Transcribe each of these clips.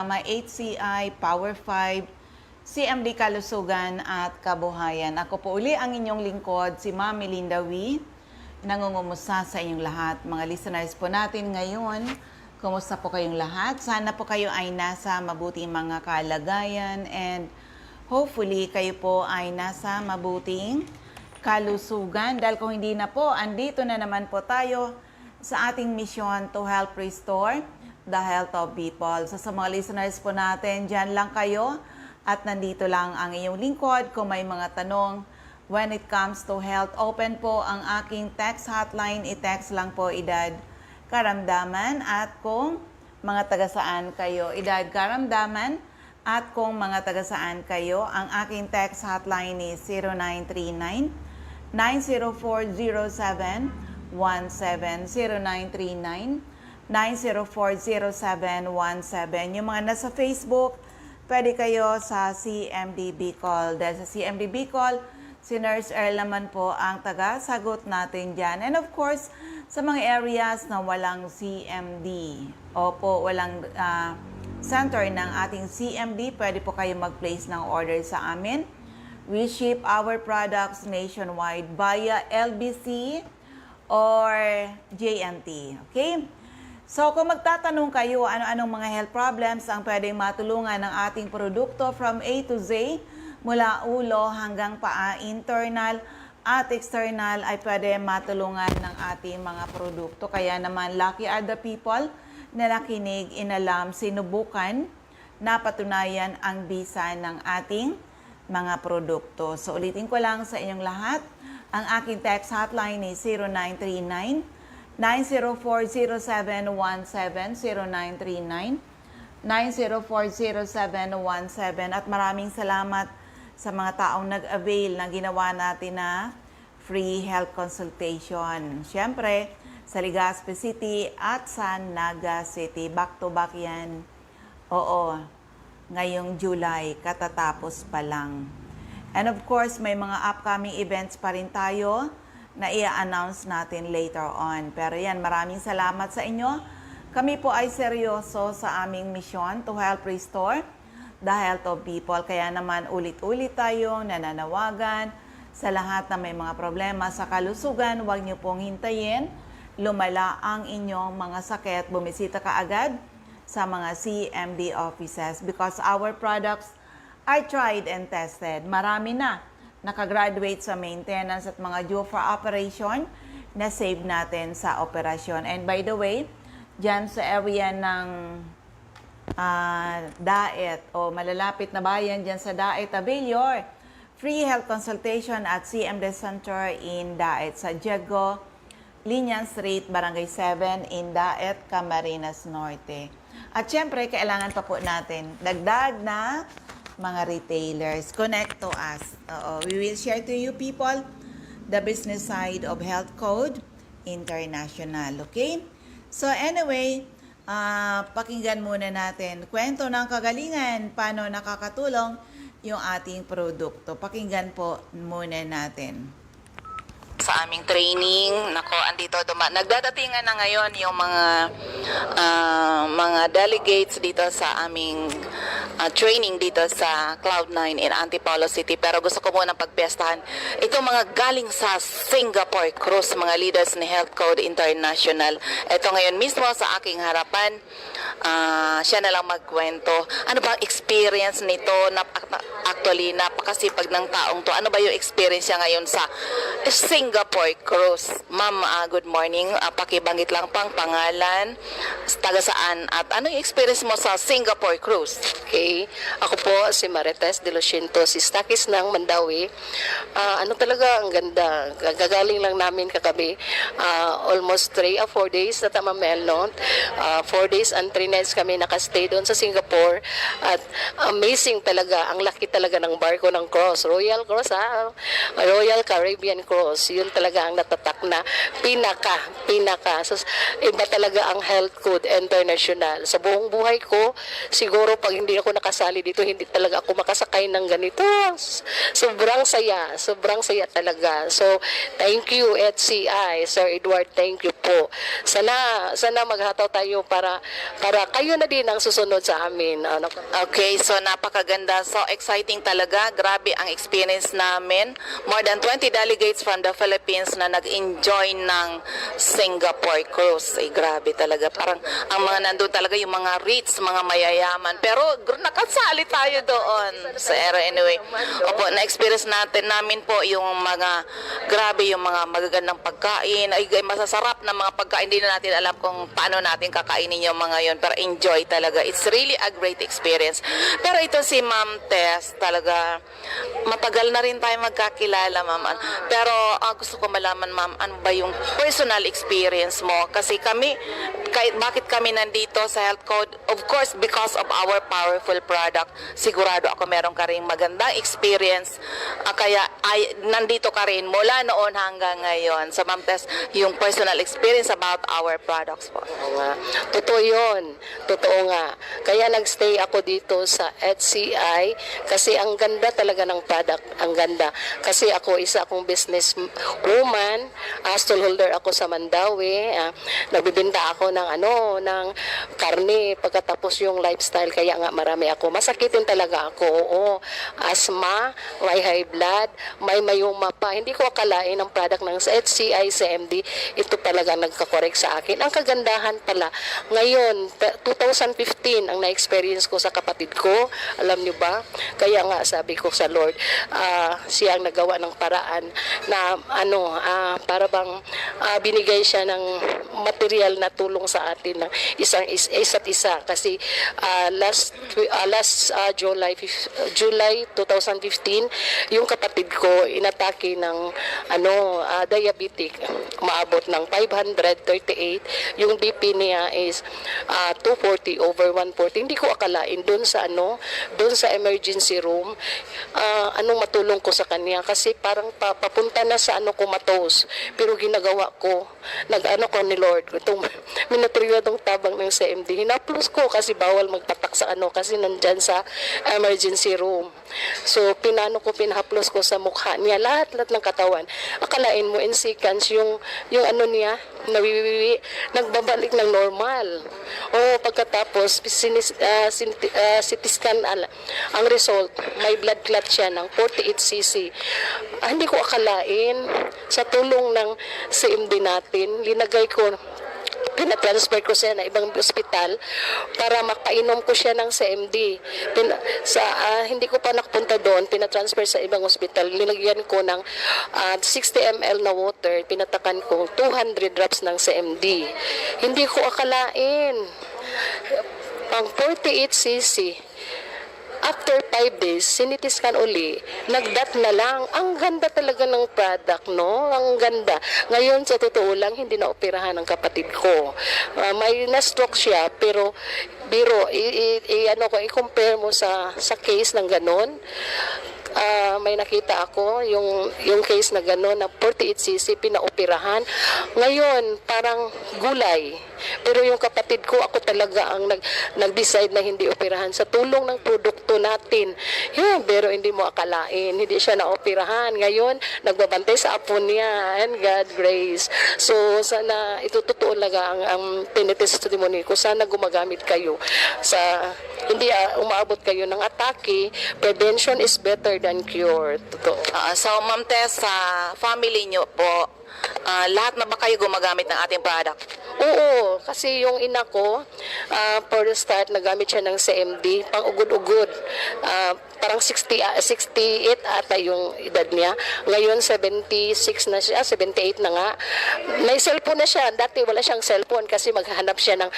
HCI, Power 5, CMD Kalusugan at Kabuhayan. Ako po uli ang inyong lingkod, si Ma'am Melinda Wee. Nangungumusta sa inyong lahat. Mga listeners po natin ngayon, kumusta po kayong lahat? Sana po kayo ay nasa mabuting mga kalagayan and hopefully kayo po ay nasa mabuting kalusugan. Dahil kung hindi na po, andito na naman po tayo sa ating mission to help restore the health of people. So sa mga listeners po natin, dyan lang kayo at nandito lang ang iyong lingkod. Kung may mga tanong when it comes to health, open po ang aking text hotline. I-text lang po edad karamdaman at kung mga taga-saan kayo. Edad karamdaman at kung mga taga-saan kayo. Ang aking text hotline is 0939 9040717 0939 9040717. Yung mga nasa Facebook, pwede kayo sa CMD Bicol. Dahil sa CMD Bicol, si Nurse Earl naman po ang taga-sagot natin dyan. And of course, sa mga areas na walang CMD, opo, walang center ng ating CMD, pwede po kayo mag-place ng order sa amin. We ship our products nationwide via LBC or JNT. Okay? So kung magtatanong kayo ano-anong mga health problems ang pwedeng matulungan ng ating produkto from A to Z, mula ulo hanggang paa, internal at external ay pwede matulungan ng ating mga produkto. Kaya naman lucky are the people na nakinig, inalam, sinubukan, napatunayan ang bisa ng ating mga produkto. So ulitin ko lang sa inyong lahat, ang aking text hotline is 0939 9040717 0939 9040717 at maraming salamat sa mga taong nag-avail na ginawa natin na free health consultation. Siyempre, sa Legazpi City at sa Naga City. Back to back yan. Oo, ngayong July, katatapos pa lang. And of course, may mga upcoming events pa rin tayo na i-announce natin later on. Pero yan, maraming salamat sa inyo. Kami po ay seryoso sa aming mission to help restore the health of people. Kaya naman ulit-ulit tayong nananawagan sa lahat na may mga problema sa kalusugan. Huwag niyo pong hintayin lumala ang inyong mga sakit. Bumisita ka agad sa mga CMD offices because our products are tried and tested. Marami na nakagraduate sa maintenance at mga due for operation na save natin sa operasyon. And by the way, dyan sa area ng Daet o malalapit na bayan dyan sa Daet, Tabillor, free health consultation at CMD Center in Daet sa Diego, Liñan Street, Barangay 7 in Daet, Camarines Norte. At syempre, kailangan pa po natin dagdag na mga retailers. Connect to us. We will share to you people the business side of Health Code International. Okay? So anyway, pakinggan muna natin. Kwento ng kagalingan, paano nakakatulong yung ating produkto. Pakinggan po muna natin. Sa aming training, nako, andito nagdadatingan na ngayon yung mga delegates dito sa aming training dito sa Cloud9 in Antipolo City. Pero gusto ko muna pagpiestahan itong mga galing sa Singapore Cruise, mga leaders ni Health Code International. Ito ngayon mismo sa aking harapan, siya na lang magkwento. Ano ba ang experience nito? Actually, napakasipag ng taong to. Ano ba yung experience niya ngayon sa Singapore Cruise? Ma'am, good morning. Pakibanggit lang pang pangalan, taga saan, at ano yung experience mo sa Singapore Cruise? Okay. Ako po si Marites de Luciento, si Stakis ng Mandawi. Ano talaga, ang ganda. Gagaling lang namin kagabi. Almost 3 or 4 days na tamamel noon. 4 days and 3 nights kami nakastay doon sa Singapore. At amazing talaga. Ang laki talaga ng barko ng Cross. Royal Cross, Royal Caribbean Cross. Yun talaga ang natatak na pinaka. So, iba talaga ang Health Code International. Sa buong buhay ko, siguro pag hindi ako nakasali dito, hindi talaga ako makasakay ng ganito. Sobrang saya talaga. So, thank you HCI, Sir Edward, thank you po. Sana maghataw tayo para Kumbaga, kayo na din ang susunod sa amin. Okay, so napakaganda. So exciting talaga. Grabe ang experience namin. More than 20 delegates from the Philippines na nag-enjoy ng Singapore cruise. Ay, grabe talaga. Parang ang mga nandun talaga yung mga rich, mga mayayaman. Pero nakasali tayo doon sa anyway. Opo, na-experience namin po yung mga grabe yung mga magagandang pagkain. Ay, masasarap na mga pagkain. Hindi na natin alam kung paano natin kakainin yung mga yon, pero enjoy talaga. It's really a great experience. Pero ito si Ma'am Tess, talaga matagal na rin tayo magkakilala, Ma'am. Pero gusto ko malaman, Ma'am, ano ba yung personal experience mo? Kasi kami, bakit kami nandito sa Health Code? Of course, because of our powerful product. Sigurado ako meron ka rin magandang experience. Kaya nandito ka rin mula noon hanggang ngayon. So, Ma'am Tess, yung personal experience about our products po. Totoo yun. Totoo nga. Kaya nagstay ako dito sa HCI kasi ang ganda talaga ng product. Ang ganda. Kasi ako, isa akong business woman, stallholder ako sa Mandawi. Nagbibinta ako ng ng karne pagkatapos yung lifestyle. Kaya nga marami ako. Masakitin talaga ako. Oo. Asthma, may high blood, may mayoma pa. Hindi ko akalain ang product ng HCI, CMD. Ito talaga nagkakorek sa akin. Ang kagandahan pala, ngayon, 2015 ang na-experience ko sa kapatid ko. Alam niyo ba? Kaya nga sabi ko sa Lord, siya ang nagawa ng paraan na para bang binigay siya ng material na tulong sa atin ng isa't isa. Kasi last July 2015, yung kapatid ko inatake ng diabetic, maabot ng 538. Yung BP niya is 240/140. Hindi ko akalain doon sa emergency room, anong matulong ko sa kanya kasi parang papunta na sa comatose. Pero ginagawa ko, ko ni Lord, itong minatriyadong tabang ng CMD, hinaplos ko kasi bawal magpatak sa kasi nandyan sa emergency room. So, pinahaplos ko sa mukha niya, lahat ng katawan. Akalain mo, in seconds, yung niya, nawiwiwi, nagbabalik ng normal. Pagkatapos, CT scan, ang result, may blood clot siya ng 48 cc. Hindi ko akalain, sa tulong ng CMD natin, pinatransfer ko siya na ibang ospital para makainom ko siya ng CMD. Hindi ko pa nakapunta doon, pinatransfer sa ibang ospital. Nilagyan ko ng 60 ml na water, pinatakan ko 200 drops ng CMD. Hindi ko akalain. Ang 48 cc. After 5 days, sinitiskan uli, nagdat na lang. Ang ganda talaga ng product, no? Ang ganda. Ngayon, sa totoo lang, hindi na operahan ng kapatid ko. May na-stroke siya, pero i-compare mo sa case ng ganon. May nakita ako yung case na gano'n na 48cc pinaoperahan. Ngayon, parang gulay. Pero yung kapatid ko, ako talaga ang nag-decide na hindi operahan sa tulong ng produkto natin. Pero hindi mo akalain, hindi siya naoperahan. Ngayon, nagbabantay sa apo niya, and God grace. So, sana ito totoo talaga ang tinitestimony ko. Sana gumagamit kayo hindi umaabot kayo ng atake. Prevention is better than cure. Totoo. So, Ma'am Tess, sa family niyo po, lahat na ba kayo gumagamit ng ating product? Oo, kasi yung ina ko, for the start, nagamit siya ng CMD, pang ugod-ugod. Parang 68 ata yung edad niya. Ngayon, 76 na siya, 78 na nga. May cellphone na siya. Dati wala siyang cellphone kasi maghahanap siya ng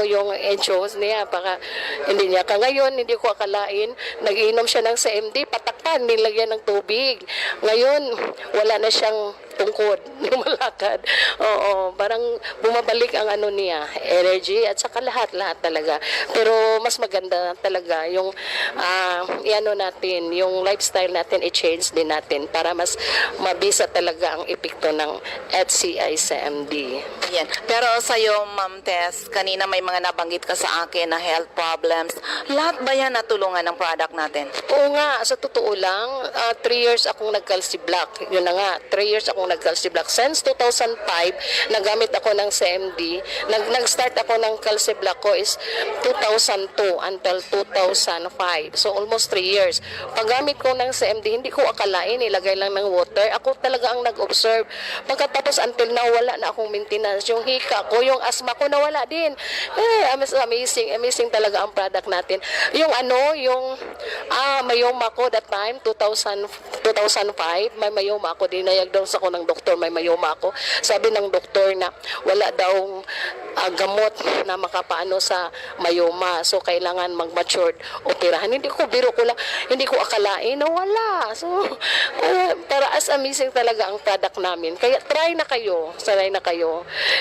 yung enchos niya. Baka hindi niya. Ngayon, hindi ko akalain, nag-iinom siya ng CMD, patakpan, nilagyan ng tubig. Ngayon, wala na siyang tungkod, lumalakad. Oo, parang bumabalik ang niya, energy at saka lahat talaga. Pero mas maganda talaga yung natin, yung lifestyle natin i-change din natin para mas mabisa talaga ang epekto ng HCI CMD. Yan. Pero sa'yo, Ma'am Tess, kanina may mga nabanggit ka sa akin na health problems. Lahat ba yan natulungan ng product natin? Oo nga, sa totoo lang, 3 years akong nag-calci block. Yun na nga, 3 years akong nag-Calciblock. Since 2005, nagamit ako ng CMD. Nag-start ako ng Calciblock ko is 2002 until 2005. So almost 3 years. Paggamit ko ng CMD, hindi ko akalain, ilagay lang ng water. Ako talaga ang nag-observe. Pagkatapos until now, wala na akong maintenance. Yung hika ko, yung asthma ko, nawala din. Amazing talaga ang product natin. Yung mayoma ko that time, 2005, may mayoma ako, dinayagdose ako ng doktor, may mayoma ako. Sabi ng doktor na wala daw gamot na makapaano sa mayoma. So, kailangan mag-matured operahan. Hindi ko akalain na wala. So, para as amazing talaga ang product namin. Kaya, try na kayo.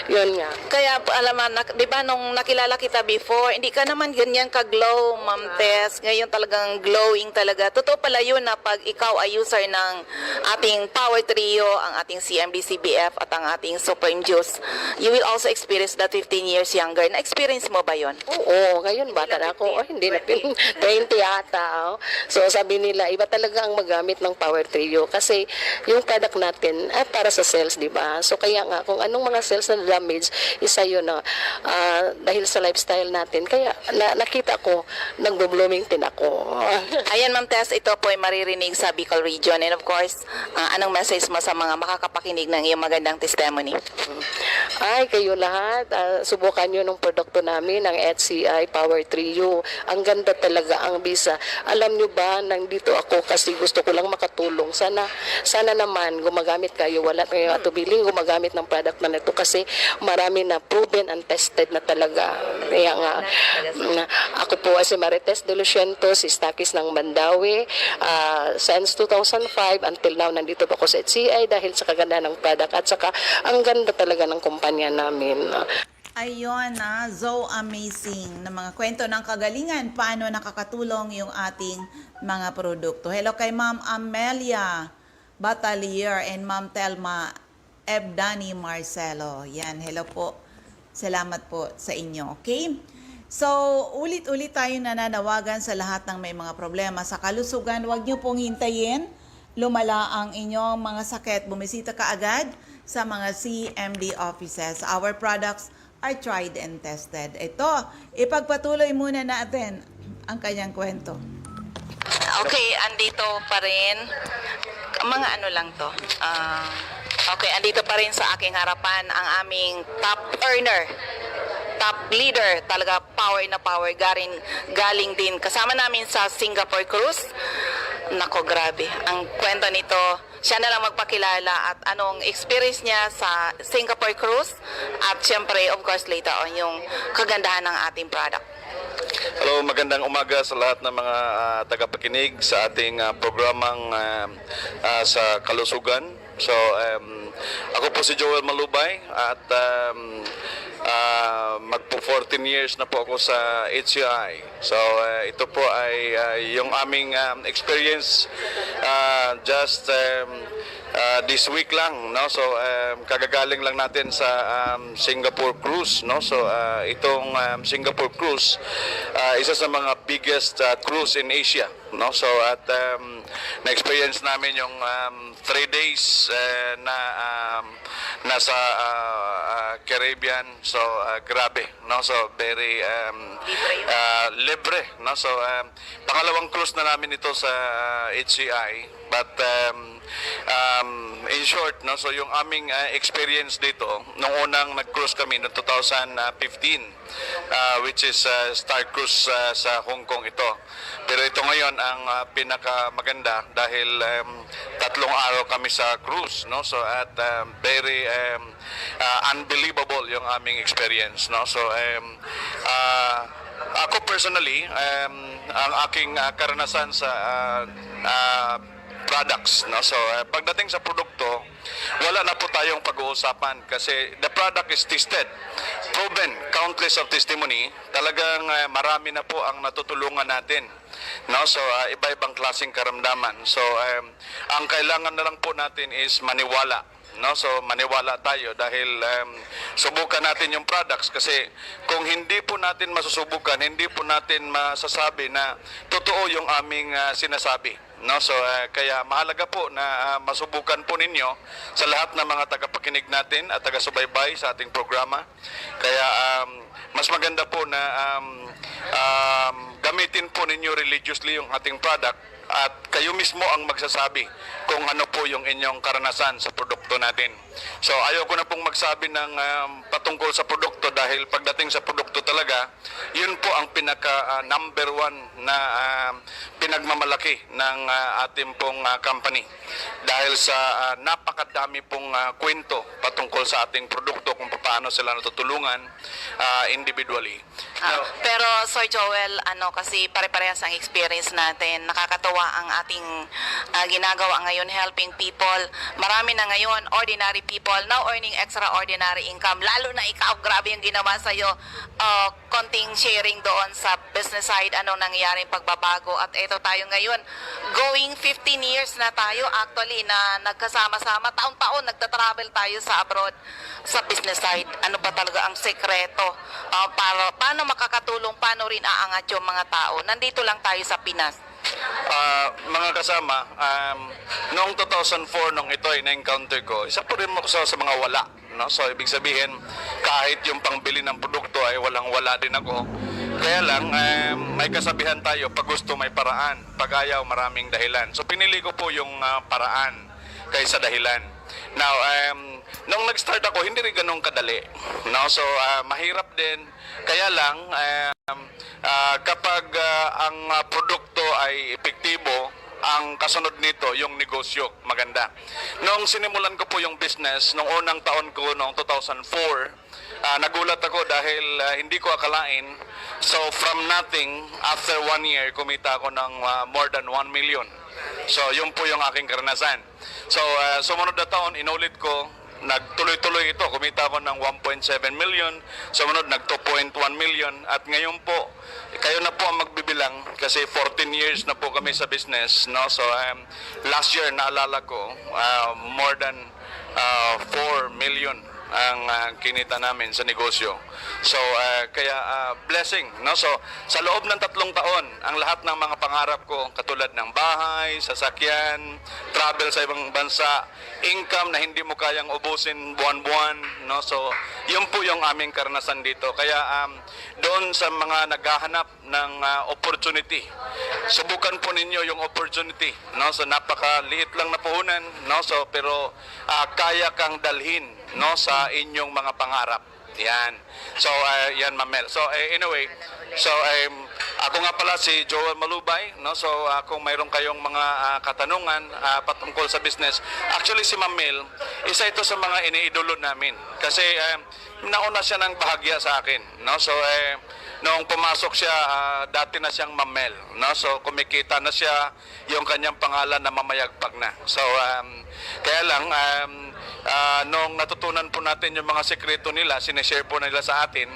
Yun nga. Kaya alaman, di ba nung nakilala kita before, hindi ka naman ganyan ka-glow, Ma'am Tess. Ngayon talagang glowing talaga. Totoo pala yun na pag ikaw ay user ng ating Power Trio, ang ating CMB, CBF at ang ating Supreme Juice, you will also experience that 15 years younger. Na-experience mo ba yun? Oo, ngayon bata na ako. Hindi na 20 ata. So sabi nila, iba talaga ang magamit ng Power Trio kasi yung product natin ay para sa cells, di ba? So kaya nga, kung anong mga cells na damage, isa yun na dahil sa lifestyle natin. Kaya nakita ko, nag-blooming din ako. Ayan, Ma'am Tess, ito po ay maririnig sa Bicol Region. And of course, anong message mo sa mga makakapakinig ng iyong magandang testimony? Ay, kayo lahat, subukan nyo ng produkto namin, ang HCI Power Trio. Ang ganda talaga ang bisa. Alam nyo ba, nandito ako kasi gusto ko lang makatulong. Sana naman gumagamit kayo, wala kayong atubiling gumagamit ng product na nito kasi marami na proven and tested na talaga. Kaya nga, ako po ay si Marites de Luciento, si Stakis ng Mandawi. Since 2005 until now, nandito po ako sa HCI dahil sa kaganda ng product at saka ang ganda talaga ng kumpanya namin. Ayun so amazing na mga kwento ng kagalingan, paano nakakatulong yung ating mga produkto. Hello kay Ma'am Amelia Batalier and Ma'am Telma Ebdani Marcelo. Yan, hello po. Salamat po sa inyo, okay? So, ulit-ulit tayo nananawagan sa lahat ng may mga problema sa kalusugan. Huwag niyo pong hintayin lumala ang inyong mga sakit. Bumisita ka agad sa mga CMD offices. Our products are tried and tested. Ito, ipagpatuloy muna natin ang kanyang kwento. Okay, andito pa rin. Mga ano lang to. Okay, andito pa rin sa aking harapan ang aming top earner, top leader, talaga power na power, galing din. Kasama namin sa Singapore Cruise. Nako, grabe. Ang kwento nito, siya na lang magpakilala at anong experience niya sa Singapore Cruise at syempre, of course, later on, yung kagandahan ng ating product. Hello, magandang umaga sa lahat ng mga tagapakinig sa ating programang sa kalusugan. So, ako po si Joel Malubay at magpo 14 years na po ako sa HCI. So, ito po ay yung aming experience just this week lang, no? So kagagaling lang natin sa Singapore Cruise, no? So itong Singapore Cruise isa sa mga biggest cruise in Asia, no? So at na-experience namin yung 3 days na nasa Caribbean. So grabe, no? So very libre, no? So pangalawang cruise na namin ito sa HCI, but in short, no, so yung aming experience dito nung unang nag-cruise kami noong 2015, which is Star Cruise sa Hong Kong ito. Pero ito ngayon ang pinakamaganda dahil 3 araw kami sa cruise, no? So at very unbelievable yung aming experience, no? So ako personally, ang aking karanasan sa products, no? So pagdating sa produkto, wala na po tayong pag-uusapan kasi the product is tested, proven, countless of testimony. Talagang marami na po ang natutulungan natin, no? So iba-ibang klaseng karamdaman. So ang kailangan na lang po natin is maniwala, no? So maniwala tayo dahil subukan natin yung products kasi kung hindi po natin masusubukan, hindi po natin masasabi na totoo yung aming sinasabi, no? So kaya mahalaga po na masubukan po ninyo sa lahat ng mga tagapakinig natin at taga-subaybay sa ating programa. Kaya mas maganda po na gamitin po ninyo religiously yung ating product at kayo mismo ang magsasabi kung ano po yung inyong karanasan sa produkto natin. So ayoko na pong magsabi ng patungkol sa produkto dahil pagdating sa produkto talaga, yun po ang pinaka number one na pinagmamalaki ng ating pong company. Dahil sa napakadami pong kwento patungkol sa ating produkto kung paano sila natutulungan individually. Pero Sir Joel, kasi pare-parehas ang experience natin. Nakakatawa ang ating ginagawa ngayon, helping people. Marami na ngayon, ordinary people, now earning extraordinary income. Lalo na ikaw, grabe yung ginawa sa'yo. Konting sharing doon sa business side, anong nangyaring pagbabago. At ito tayo ngayon, going 15 years na tayo actually na nagkasama-sama. Taon-taon, nagta-travel tayo sa abroad sa business side. Ano ba talaga ang sekreto? Paano makakatulong, paano rin aangat yung mga tao? Nandito lang tayo sa Pinas. Mga kasama, noong 2004, nung ito ay na-encounter ko, isa po rin ako sa mga wala. No? So, ibig sabihin, kahit yung pangbili ng produkto ay walang-wala din ako. Kaya lang, may kasabihan tayo, pag gusto may paraan, pag ayaw maraming dahilan. So, pinili ko po yung paraan kaysa dahilan. Now, nung nag-start ako, hindi rin ganun kadali. No? So, mahirap din. Kaya lang, kapag ang produkto ay epektibo, ang kasunod nito, yung negosyo, maganda. Nung sinimulan ko po yung business, nung unang taon ko, noong 2004, nagulat ako dahil hindi ko akalain. So, from nothing, after 1 year, kumita ako ng more than 1 million. So, yun po yung aking karanasan. So, sumunod na taon, inulit ko, nagtuloy-tuloy ito. Kumita ako ng 1.7 million. Sumunod, nag 2.1 million. At ngayon po, kayo na po ang magbibilang kasi 14 years na po kami sa business. No? So, last year, naalala ko, more than 4 million ang kinita namin sa negosyo. So, kaya blessing. No? So, sa loob ng 3 taon, ang lahat ng mga pangarap ko, katulad ng bahay, sasakyan, travel sa ibang bansa, income na hindi mo kayang ubusin buwan-buwan. No? So, yun po yung aming karanasan dito. Kaya doon sa mga naghahanap ng opportunity, subukan po ninyo yung opportunity. No? So, napakaliit lang na puhunan. No? So, pero kaya kang dalhin, no, sa inyong mga pangarap. Yan. So, yan, Mamel. So, anyway, so, ako nga pala si Joel Malubay, no? So, kung mayroon kayong mga katanungan patungkol sa business, actually si Mamel, isa ito sa mga iniidolo namin. Kasi, nauna siya ng bahagya sa akin, no? So, noong pumasok siya, dati na siyang Mamel, no? So, kumikita na siya yung kanyang pangalan na mamayagpag na. So, kaya lang, nung natutunan po natin yung mga sekreto nila, sinishare po nila sa atin,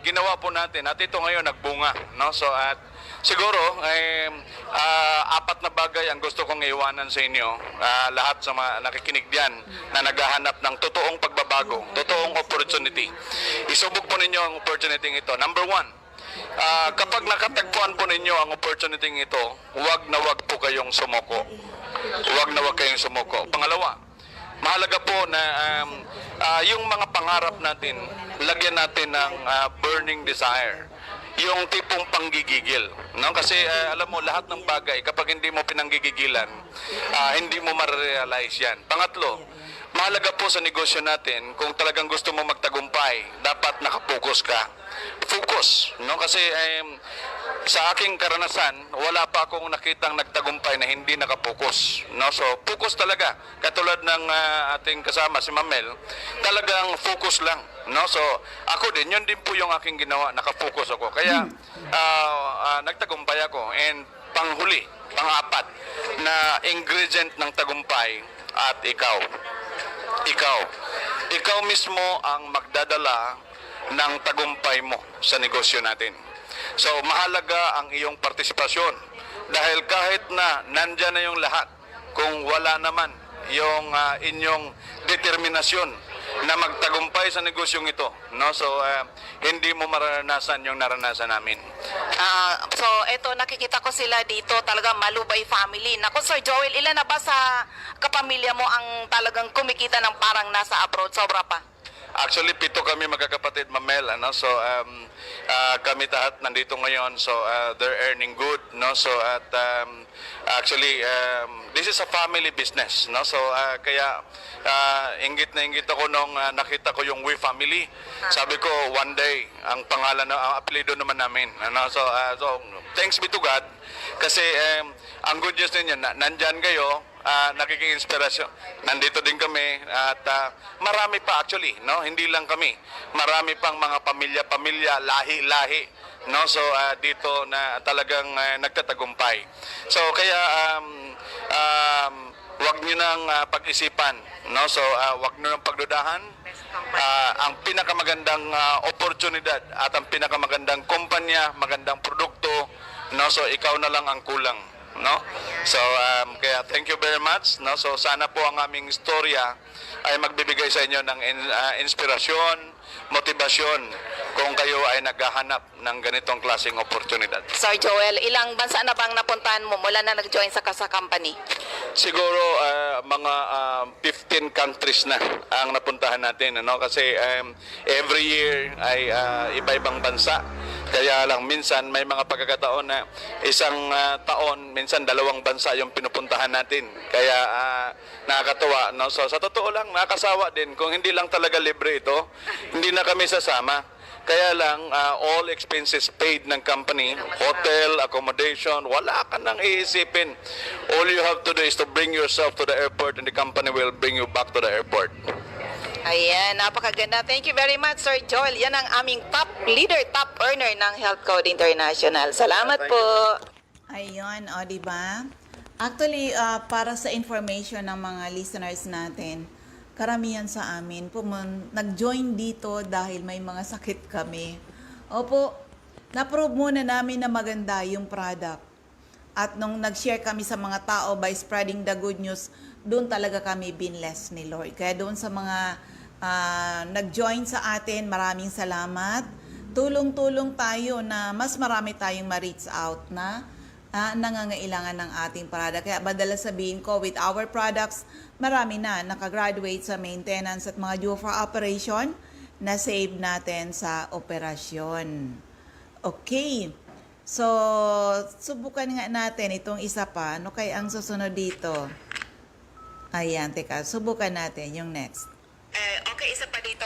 ginawa po natin at ito ngayon nagbunga. No? So, at siguro, 4 na bagay ang gusto kong iwanan sa inyo, lahat sa mga nakikinig diyan na naghahanap ng totoong pagbabago, totoong opportunity. Isubok po ninyo ang opportunity ito. Number 1, kapag nakatagpuan po ninyo ang opportunity ito, huwag na huwag po kayong sumuko. Huwag na huwag kayong sumuko. Pangalawa, mahalaga po na yung mga pangarap natin, lagyan natin ng burning desire. Yung tipong panggigigil. No? Kasi alam mo, lahat ng bagay, kapag hindi mo pinanggigigilan, hindi mo ma-realize yan. Pangatlo, mahalaga po sa negosyo natin, kung talagang gusto mo magtagumpay, dapat nakapokus ka. Focus. No? Kasi sa aking karanasan, wala pa akong nakitang nagtagumpay na hindi nakapokus. No? So, focus talaga. Katulad ng ating kasama, si Mamel, talagang focus lang. No? So, ako din, yun din po yung aking ginawa, nakapokus ako. Kaya, nagtagumpay ako. And panghuli, pang-4, na ingredient ng tagumpay at ikaw. Ikaw mismo ang magdadala ng tagumpay mo sa negosyo natin. So, mahalaga ang iyong partisipasyon. Dahil kahit na nandyan na yung lahat, kung wala naman yung inyong determinasyon na magtagumpay sa negosyong ito, no? So hindi mo maranasan yung naranasan namin. So, eto, nakikita ko sila dito, talaga Malubay family. Naku, Sir Joel, ilan na ba sa kapamilya mo ang talagang kumikita ng parang nasa abroad? Sobra pa? Actually, 7 kami magkakapatid, Mamel, ano? So kami lahat nandito ngayon, so they're earning good, no? So at actually this is a family business, no? So kaya inggit na inggit ako nung nakita ko yung We Family. Sabi ko, one day ang pangalan na ang apelyido naman namin, ano? So thanks be to God kasi ang good news ninyo, nandyan kayo, nakikiinspirasyon. Nandito din kami at marami pa actually, no? Hindi lang kami. Marami pang mga pamilya, lahi-lahi, no? So dito na talagang nagtatagumpay. So kaya wag niyo nang pag-isipan, no? So wag niyo nang pagdudahan. Ang pinakamagandang oportunidad at ang pinakamagandang kumpanya, magandang produkto, no? So ikaw na lang ang kulang, no? So kaya thank you very much, no? So sana po ang aming istorya ay magbibigay sa inyo ng inspirasyon, motibasyon kung kayo ay naghahanap ng ganitong klaseng oportunidad. Sir Joel, ilang bansa na bang napuntahan mo mula na nag-join sa Kasa Company? Siguro mga 15 countries na ang napuntahan natin, ano? Kasi every year ay iba-ibang bansa. Kaya lang minsan may mga pagkakataon na isang taon, minsan 2 bansa yung pinupuntahan natin. Kaya nakakatuwa, no? So sa totoo lang, nakasawa din. Kung hindi lang talaga libre ito, hindi na kami sasama. Kaya lang, all expenses paid ng company, hotel, accommodation, wala ka nang iisipin. All you have to do is to bring yourself to the airport and the company will bring you back to the airport. Ayan, napakaganda. Thank you very much, Sir Joel. Yan ang aming top leader, top earner ng Health Code International. Salamat po. Ayun, o, di ba? Actually, para sa information ng mga listeners natin, karamihan sa amin, nag-join dito dahil may mga sakit kami. Opo, na-prove muna namin na maganda yung product. At nung nag-share kami sa mga tao by spreading the good news, doon talaga kami binless ni Lord. Kaya doon sa mga nag-join sa atin, maraming salamat. Tulong-tulong tayo na mas marami tayong ma-reach out na nangangailangan ng ating product. Kaya madalas sabihin ko, with our products, marami na nakagraduate sa maintenance at mga due for operation na save natin sa operasyon. Okay. So, subukan nga natin itong isa pa. Ano kaya ang susunod dito? Ayan, teka. Subukan natin yung next. Okay, isa pa dito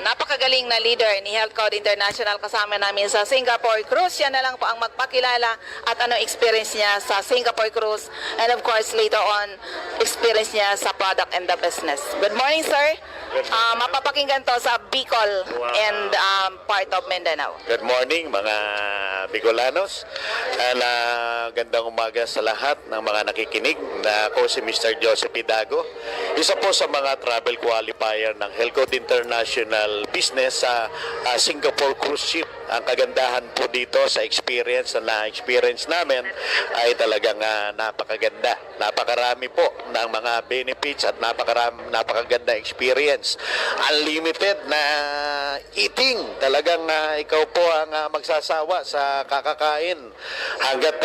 napakagaling na leader ni Health Code International kasama namin sa Singapore Cruise. Siya na lang po ang magpakilala at ano experience niya sa Singapore Cruise and of course later on experience niya sa product and the business. Good morning, sir. Mapapakinggan to sa Bicol and part of Mindanao. Good morning mga Bicolanos. Gandang umaga sa lahat ng mga nakikinig. Ako si Mr. Joseph Hidago. Isa po sa mga travel qualifier ng Health Code International Business sa Singapore Cruise Ship. Ang kagandahan po dito sa experience na na-experience namin ay talagang napakaganda. Napakarami po ng mga benefits at napakaganda experience. Unlimited na eating. Talagang ikaw po ang magsasawa sa kakakain hanggat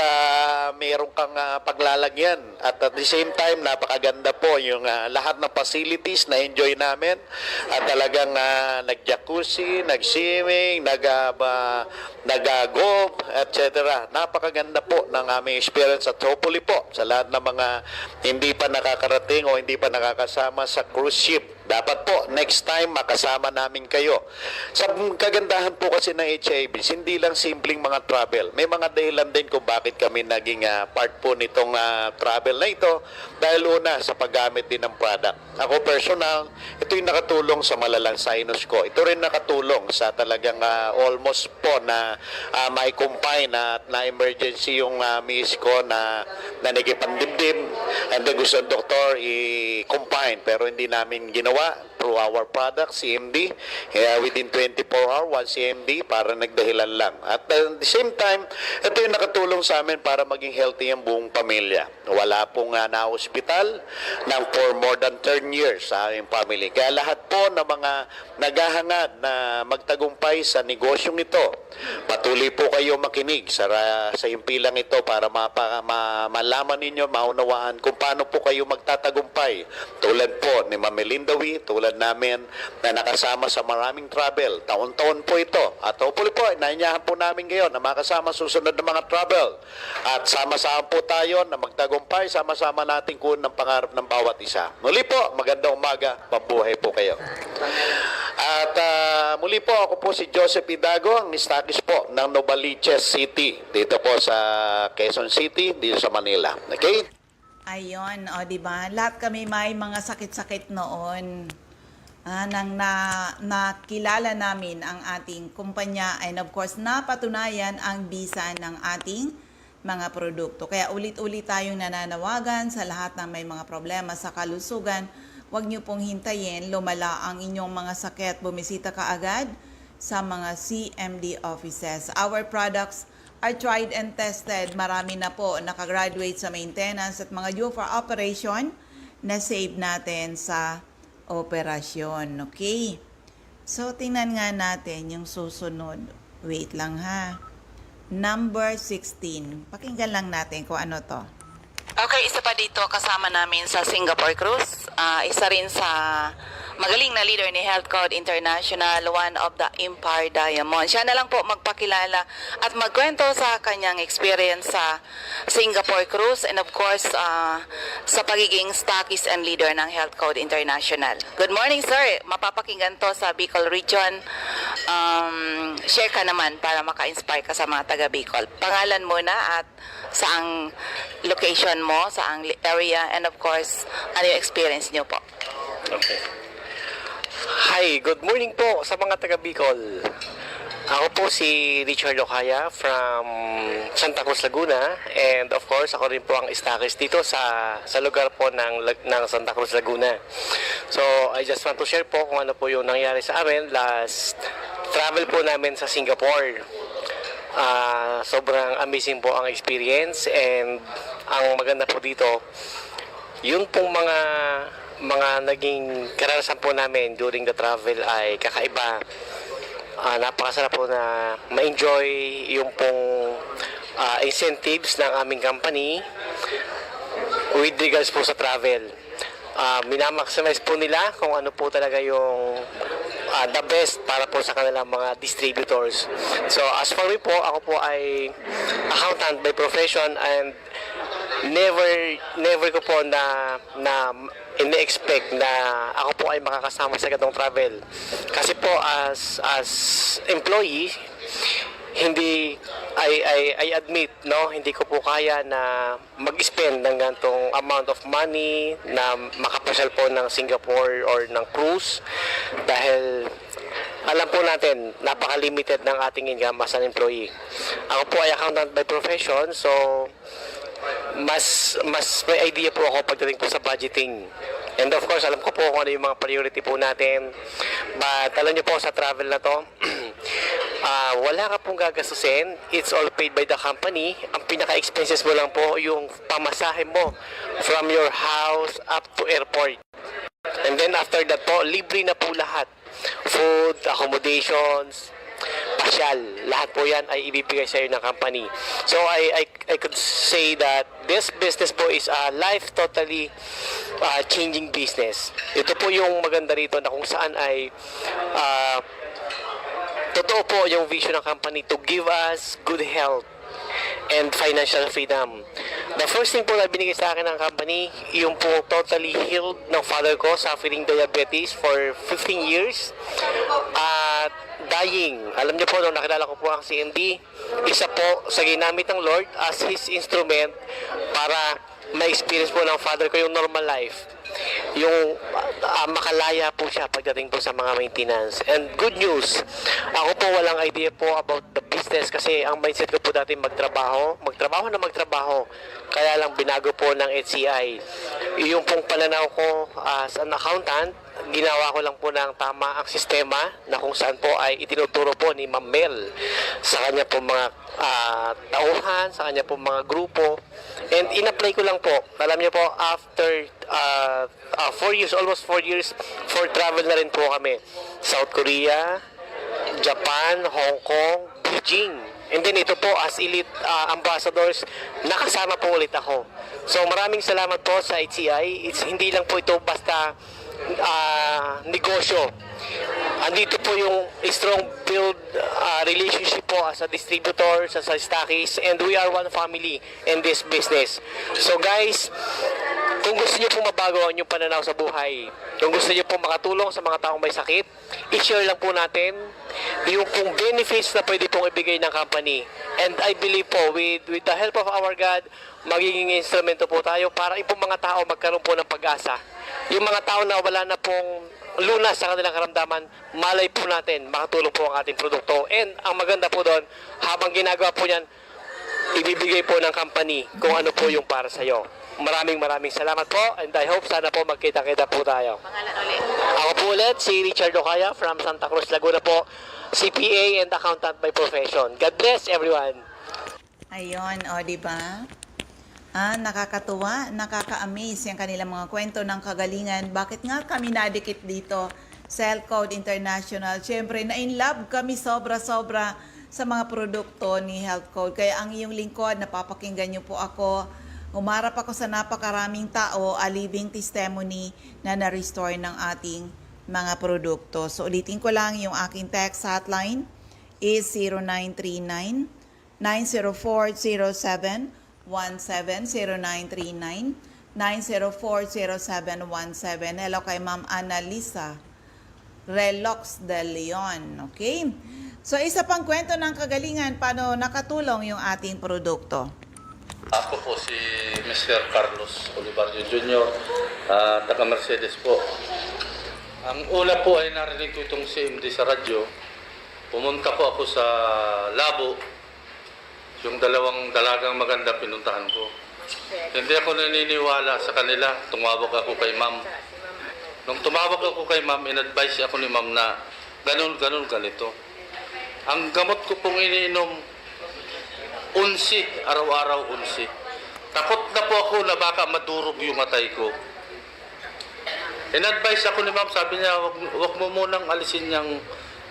mayroon kang paglalagyan. At the same time, napakaganda po yung lahat ng facilities na enjoy namin. At talagang nag-jacuzzi, nag-swimming, nag-golf, etc. Napakaganda po ng aming experience at hopefully po sa lahat ng mga hindi pa nakakarating o hindi pa nakakasama sa cruise ship. Dapat po, next time, makasama namin kayo. Sa kagandahan po kasi ng HIVs, hindi lang simpleng mga travel. May mga dahilan din kung bakit kami naging part po nitong travel na ito. Dahil una, sa paggamit din ng product. Ako personal, ito yung nakatulong sa malalang sinus ko. Ito rin nakatulong sa talagang almost po na may confine at na emergency yung miss ko na nagipandibdib. And then gusto ng doktor i-confine pero hindi namin ginawa. through our product, CMD. Within 24 hours, 1 CMD para nagdahilan lang. At at the same time, ito yung nakatulong sa amin para maging healthy ang buong pamilya. Wala pong na-hospital for more than 10 years sa aming family. Kaya lahat po ng mga naghahangad na magtagumpay sa negosyong ito, patuloy po kayo makinig sa himpilang ito para malaman ninyo, maunawaan kung paano po kayo magtatagumpay. Tulad po ni Ma'am Melinda Wee, tulad namin na nakasama sa maraming travel. Taon-taon po ito. At hopefully po, nainyahan po namin ngayon na makasama susunod na mga travel. At sama-sama po tayo na magtagumpay, sama-sama natin kunin ng pangarap ng bawat isa. Muli po, magandang umaga, mabuhay po kayo. At muli po, ako po si Joseph Idago, ang stockists po ng Novaliches City, dito po sa Quezon City, dito sa Manila. Okay? Ayun, o diba? Lahat kami may mga sakit-sakit noon. Nang nakilala namin ang ating kumpanya and of course napatunayan ang bisa ng ating mga produkto. Kaya ulit-ulit tayong nananawagan sa lahat ng may mga problema sa kalusugan. Huwag niyo pong hintayin lumala ang inyong mga sakit. Bumisita ka agad sa mga CMD offices. Our products are tried and tested. Marami na po nakagraduate sa maintenance at mga due for operation na save natin sa operasyon. Okay? So, tingnan nga natin yung susunod. Wait lang ha. Number 16. Pakinggan lang natin kung ano to. Okay, isa pa dito kasama namin sa Singapore Cruise. Isa rin sa magaling na leader ni Health Code International, one of the Empire Diamond. Siya na lang po magpakilala at magkwento sa kanyang experience sa Singapore Cruise and of course sa pagiging stockist and leader ng Health Code International. Good morning, sir. Mapapakinggan to sa Bicol Region. Share ka naman para maka-inspire ka sa mga taga Bicol. Pangalan muna at saang location mo, saang area, and of course, ano yung experience nyo po. Okay. Hi, good morning po sa mga taga Bicol. Ako po si Richard Locaya from Santa Cruz, Laguna, and of course ako rin po ang stockist dito sa lugar po ng Santa Cruz, Laguna. So I just want to share po kung ano po yung nangyari sa amin last travel po namin sa Singapore. Sobrang amazing po ang experience, and ang maganda po dito, yun pong mga naging karanasan po namin during the travel ay kakaiba. Napakasarap po na ma-enjoy yung pong incentives ng aming company with regards po sa travel. Minamaximize po nila kung ano po talaga yung the best para po sa kanilang mga distributors. So as for me po, ako po ay accountant by profession, and never ko po na ine-expect na ako po ay makakasama sa ganitong travel. Kasi po as employee, hindi I admit, no, hindi ko po kaya na mag-spend ng ganitong amount of money na makapasyal po ng Singapore or ng cruise, dahil alam po natin napaka-limited ng ating income as an employee. Ako po ay accountant by profession, so mas may idea po ako pagdating po sa budgeting. And of course, alam ko po kung ano yung mga priority po natin. But alam niyo po sa travel na to, wala ka pong gagastusin. It's all paid by the company. Ang pinaka-expenses mo lang po yung pamasahe mo from your house up to airport. And then after that po, libre na po lahat. Food, accommodations, pasyal, lahat po yan ay ibibigay sa iyo ng company. So I could say that this business po is a life totally changing business. Ito po yung maganda rito, na kung saan ay totoo po yung vision ng company to give us good health and financial freedom. The first thing po na binigay sa akin ng company, yung po totally healed ng father ko, suffering diabetes for 15 years. At dying. Alam niyo po, nung nakilala ko po ang CMD, isa po sa ginamit ng Lord as His instrument para ma-experience po ng father ko yung normal life. Yung makalaya po siya pagdating po sa mga maintenance. And good news, ako po walang idea po about the business kasi ang mindset ko po dati magtrabaho na magtrabaho. Kaya lang binago po ng HCI. Yung pong pananaw ko as an accountant, ginawa ko lang po ng tama ang sistema na kung saan po ay itinuturo po ni Ma'am Mel sa kanya po mga tauhan, sa kanya po mga grupo. And in-apply ko lang po. Alam niyo po, after 4 years, almost 4 years, for travel na rin po kami. South Korea, Japan, Hong Kong, Beijing. And then ito po, as elite ambassadors, nakasama po ulit ako. So maraming salamat po sa HCI. Hindi lang po ito basta negosyo. Andito po yung strong build relationship po as a distributor, sa stockists, and we are one family in this business. So guys, kung gusto niyo po mabago ang inyong pananaw sa buhay, kung gusto niyo po makatulong sa mga taong may sakit, i-share lang po natin yung kung benefits na pwede pong ibigay ng company. And I believe po, with the help of our God, magiging instrumento po tayo para yung mga tao magkaroon po ng pag-asa. Yung mga tao na wala na pong lunas sa kanilang karamdaman, malay po natin, makatulong po ang ating produkto. And ang maganda po doon, habang ginagawa po yan, ibibigay po ng company kung ano po yung para sa'yo. Maraming salamat po, and I hope sana po magkita-kita po tayo. Pangalan ulit. Ako po ulit, si Richard Ocaya from Santa Cruz, Laguna po, CPA and accountant by profession. God bless everyone. Ayun, o, di ba? Nakakatuwa, nakaka-amaze yung kanilang mga kwento ng kagalingan. Bakit nga kami nadikit dito sa Health Code International? Siyempre, na-in love kami sobra-sobra sa mga produkto ni Health Code. Kaya ang iyong lingkod, napapakinggan niyo po ako. Umarap ako sa napakaraming tao, a living testimony na na-restore ng ating mga produkto. So ulitin ko lang, yung aking text hotline is 0939 9040717, 0939 9040717. Hello kay Ma'am Annalisa Relox de Leon. Okay? So isa pang kwento ng kagalingan, paano nakatulong yung ating produkto. Ako po si Mr. Carlos Olivario Jr., taga Mercedes po. Ang una po ay narinig ko itong CMD sa radyo. Pumunta po ako sa labo. Yung dalawang dalagang maganda pinuntahan ko. Hindi ako naniniwala sa kanila. Tumawag ako kay ma'am. Nung tumawag ako kay ma'am, in-advise ako ni ma'am na ganito. Ang gamot ko pong iniinom, unsi, araw-araw unsi. Takot na po ako na baka madurog yung matay ko. In-advise ako ni ma'am, sabi niya, wag mo munang alisin yung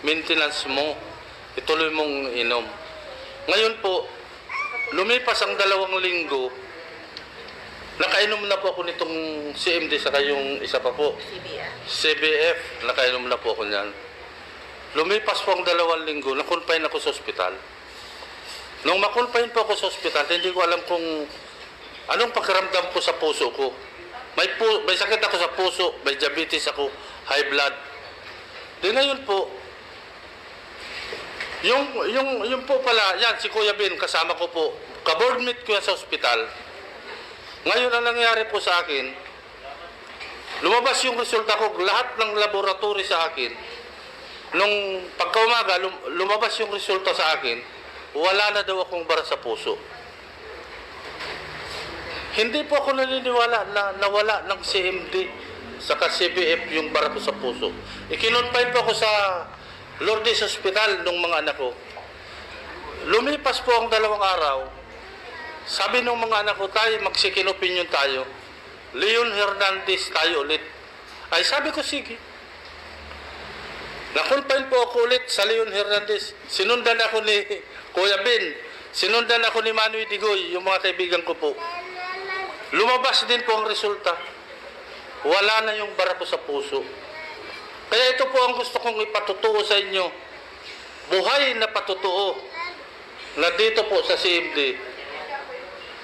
maintenance mo. Ituloy mong inom. Ngayon po, lumipas ang 2 linggo, nakainom na po ako nitong CMD saka yung isa pa po. CBF, nakainom na po ako niyan. Lumipas po ang 2 linggo, na-confine ako sa ospital. Nung ma-confine po ako sa ospital, hindi ko alam kung anong pakiramdam ko sa puso ko. May sakit ako sa puso, may diabetes ako, high blood. Di ngayon po, yung po pala, yan, si Kuya Ben, kasama ko po, ka-board meet ko yan sa ospital. Ngayon, ang nangyari po sa akin, lumabas yung resulta ko, lahat ng laboratory sa akin, nung pagkaumaga, lumabas yung resulta sa akin, wala na daw akong bara sa puso. Hindi po ako naniniwala na nawala ng CMD saka CBF yung bara ko sa puso. Ikinonfine po ako sa Lourdes Hospital ng mga anak ko. Lumipas po ang 2 araw. Sabi ng mga anak ko, tayo, mag-second opinion tayo. Leon Hernandez tayo ulit. Ay, sabi ko, sige. Na-confine po ako ulit sa Leon Hernandez. Sinundan ako ni Kuya Ben. Sinundan ako ni Manoy Digoy, yung mga kaibigan ko po. Lumabas din po ang resulta. Wala na yung bara ko sa puso. Kaya ito po ang gusto kong ipatutuo sa inyo. Buhay na patutuo na dito po sa CMD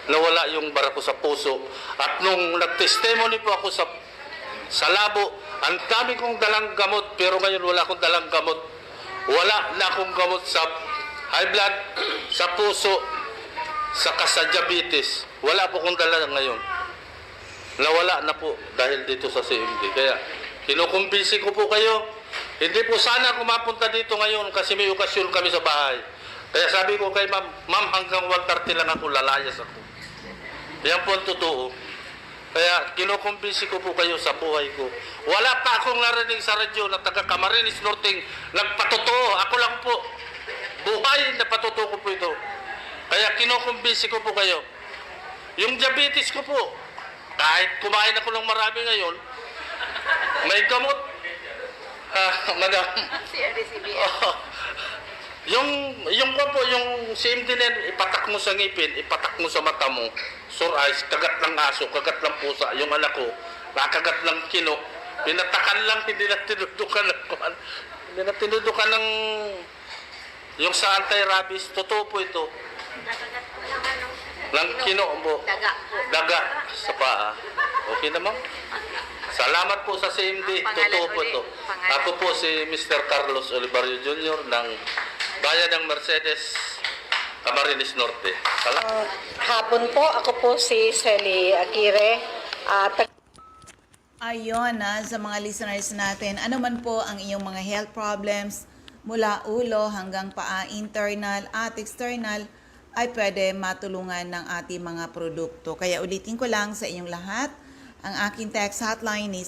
nawala yung bara ko sa puso. At nung nag-testimony po ako sa labo, ang dami kong dalang gamot, pero ngayon wala akong dalang gamot. Wala na akong gamot sa high blood, sa puso, saka sa diabetes. Wala po akong dala ngayon. Nawala na po dahil dito sa CMD. Kaya kinukumbinsi ko po kayo, hindi po sana ako mapunta dito ngayon kasi may okasyon kami sa bahay. Kaya sabi ko kay ma'am, ma'am hanggang 1:30 lang ako, lalayas ako. Yan po ang totoo. Kaya kinukumbisi ko po kayo sa buhay ko. Wala pa akong narinig sa radyo na taga Camarines Norte nagpatotoo. Ako lang po. Buhay na patotoo ko po ito. Kaya kinukumbisi ko po kayo. Yung diabetes ko po, kahit kumain ako ng marami ngayon, may gamot. Madam. Oh, yung po, yung CMD na yan, ipatak mo sa ngipin, ipatak mo sa mata mo, sore eyes, kagat ng aso, kagat ng pusa, yung anak ko, nakagat ng kino, pinatakan lang, hindi na tinudukan ng, yung sa anti-rabies, totoo po ito. Ng kino po. Daga sa paa. Okay na ma'am? Salamat po sa CMD. Totoo po ito. Ako po si Mr. Carlos Olivario Jr. ng Bayan ng Mercedes, Camarines Norte. Salamat. Hapon po, ako po si Sally Aguirre. Ayun sa mga listeners natin, ano man po ang iyong mga health problems, mula ulo hanggang paa, internal at external, ay pwede matulungan ng ating mga produkto. Kaya ulitin ko lang sa inyong lahat, ang aking text hotline ni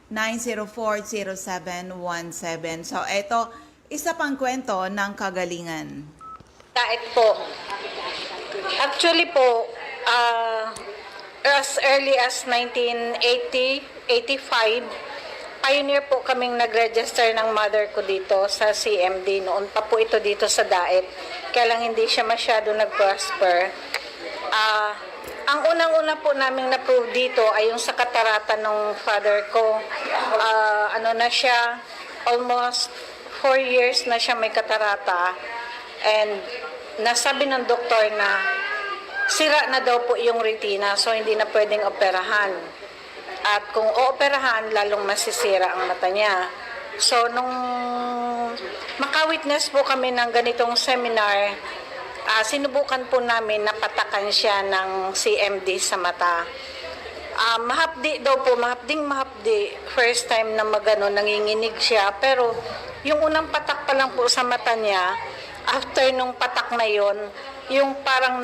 0939-904-0717. So ito, isa pang kwento ng kagalingan. Diet po. Actually po, as early as 1980, 85, pioneer po kaming nag-register ng mother ko dito sa CMD. Noon pa po ito dito sa Daet. Kaya lang hindi siya masyado nag-prosper. Ang unang-una po naming na-prove dito ay yung sa katarata ng father ko. Ano na siya, almost 4 years na siya may katarata. And nasabi ng doktor na sira na daw po yung retina, so hindi na pwedeng operahan. At kung ooperahan, lalong masisira ang mata niya. So, nung makawitness po kami ng ganitong seminar, sinubukan po namin na patakan siya ng CMD sa mata. Mahapdi daw po, mahapdi. First time na magano, nanginginig siya. Pero, yung unang patak pa lang po sa mata niya, after nung patak na yon, yung parang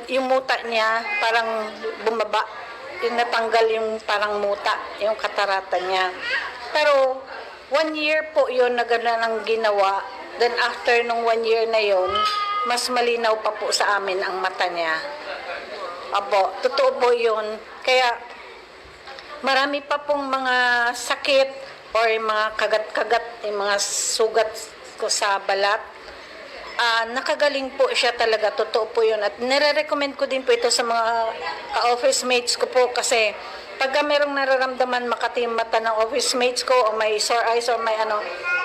yung muta niya, parang bumaba. Yung natanggal yung parang muta, yung katarata niya. Pero 1 year po yun na gano'n ang ginawa. Then after nung 1 year na yun, mas malinaw pa po sa amin ang mata niya. Abo, totoo po yun. Kaya marami pa pong mga sakit or mga kagat-kagat, yung mga sugat ko sa balat. Nakagaling po siya talaga, totoo po yun. At nire-recommend ko din po ito sa mga ka-office mates ko po kasi pagka merong nararamdaman makati yung mata ng office mates ko o may sore eyes o may ano,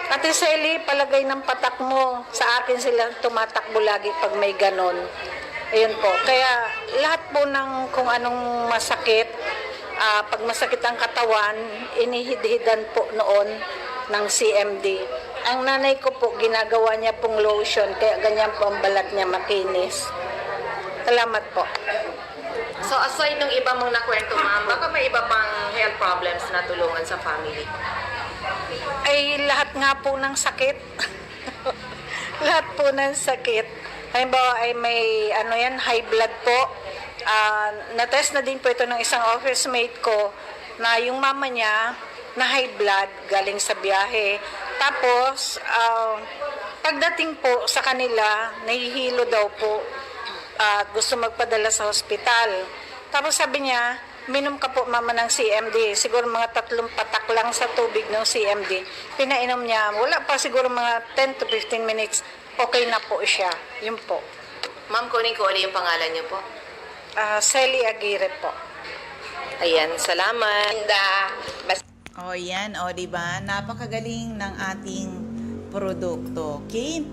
Ate Sally, palagay ng patak mo, sa akin sila tumatakbo lagi pag may ganon. Ayun po. Kaya lahat po ng kung anong masakit, pag masakit ang katawan, inihidhidan po noon ng CMD. Ang nanay ko po, ginagawa niya pong lotion, kaya ganyan po ang balat niya makinis. Salamat po. So aside ng iba mong nakwento, ma'am, baka may iba pang health problems na tulungan sa family? Ay lahat nga po ng sakit. Lahat po ng sakit. Halimbawa ay may high blood po. Na-test na din po ito ng isang office mate ko na yung mama niya na high blood galing sa biyahe. Tapos, pagdating po sa kanila, nahihilo daw po at gusto magpadala sa hospital. Tapos sabi niya, minom ka po mama ng CMD. Siguro mga 3 patak lang sa tubig ng CMD. Pinainom niya. Wala pa siguro mga 10 to 15 minutes. Okay na po siya. Yun po. Ma'am, kunin ko ulit yung pangalan niyo po. Sally Aguirre po. Ayan, salamat. O yan, o diba? Napakagaling ng ating produkto. Okay?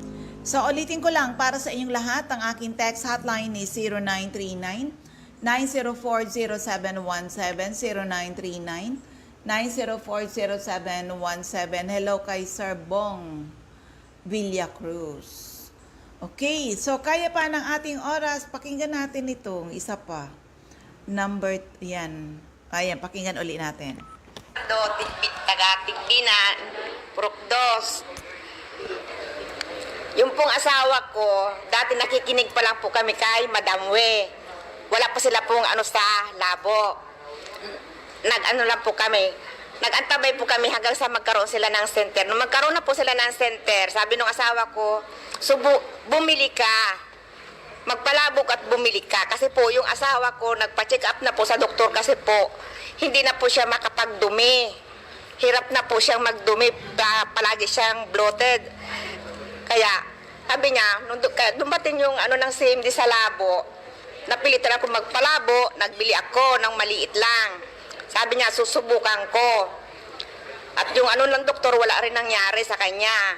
So ulitin ko lang para sa inyong lahat, ang aking text hotline ni 0939-904-0717, 0939-904-0717. Hello kay Sir Bong Villacruz. Okay, so kaya pa ng ating oras, pakinggan natin itong isa pa. Number, yan. Ayan, pakinggan uli natin. Taga-Tigbinan, Prokdos. Yung pong asawa ko, dati nakikinig pa lang po kami kay Madam We. Wala po sila pong ano sa labo. Nag-ano lang po kami. Nag-antabay po kami hanggang sa magkaroon sila ng center. Nung magkaroon na po sila ng center, sabi ng asawa ko, bumili ka. Magpalabok at bumili ka. Kasi po yung asawa ko, nagpa-check up na po sa doktor kasi po, hindi na po siya makapagdumi. Hirap na po siyang magdumi. Palagi siyang bloated. Kaya, sabi niya, nung dumating yung ano ng CMD sa labo, napilitan ako magpalabo, nagbili ako ng maliit lang. Sabi niya, susubukan ko. At yung ano ng doktor, wala rin nangyari sa kanya.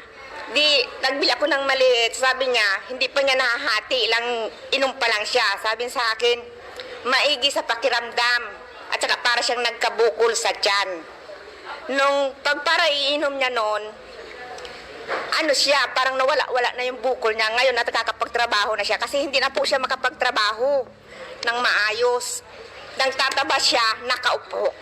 Di, nagbili ako ng maliit. Sabi niya, hindi pa niya nahahati, ilang inom pa lang siya. Sabi sa akin, maigi sa pakiramdam. At saka para siyang nagkabukol sa tiyan. Nung pagpara iinom niya noon, ano siya, parang nawala-wala na yung bukol niya. Ngayon, nakakapagtrabaho na siya kasi hindi na po siya makapagtrabaho ng maayos. Nagtataba siya, nakaupo.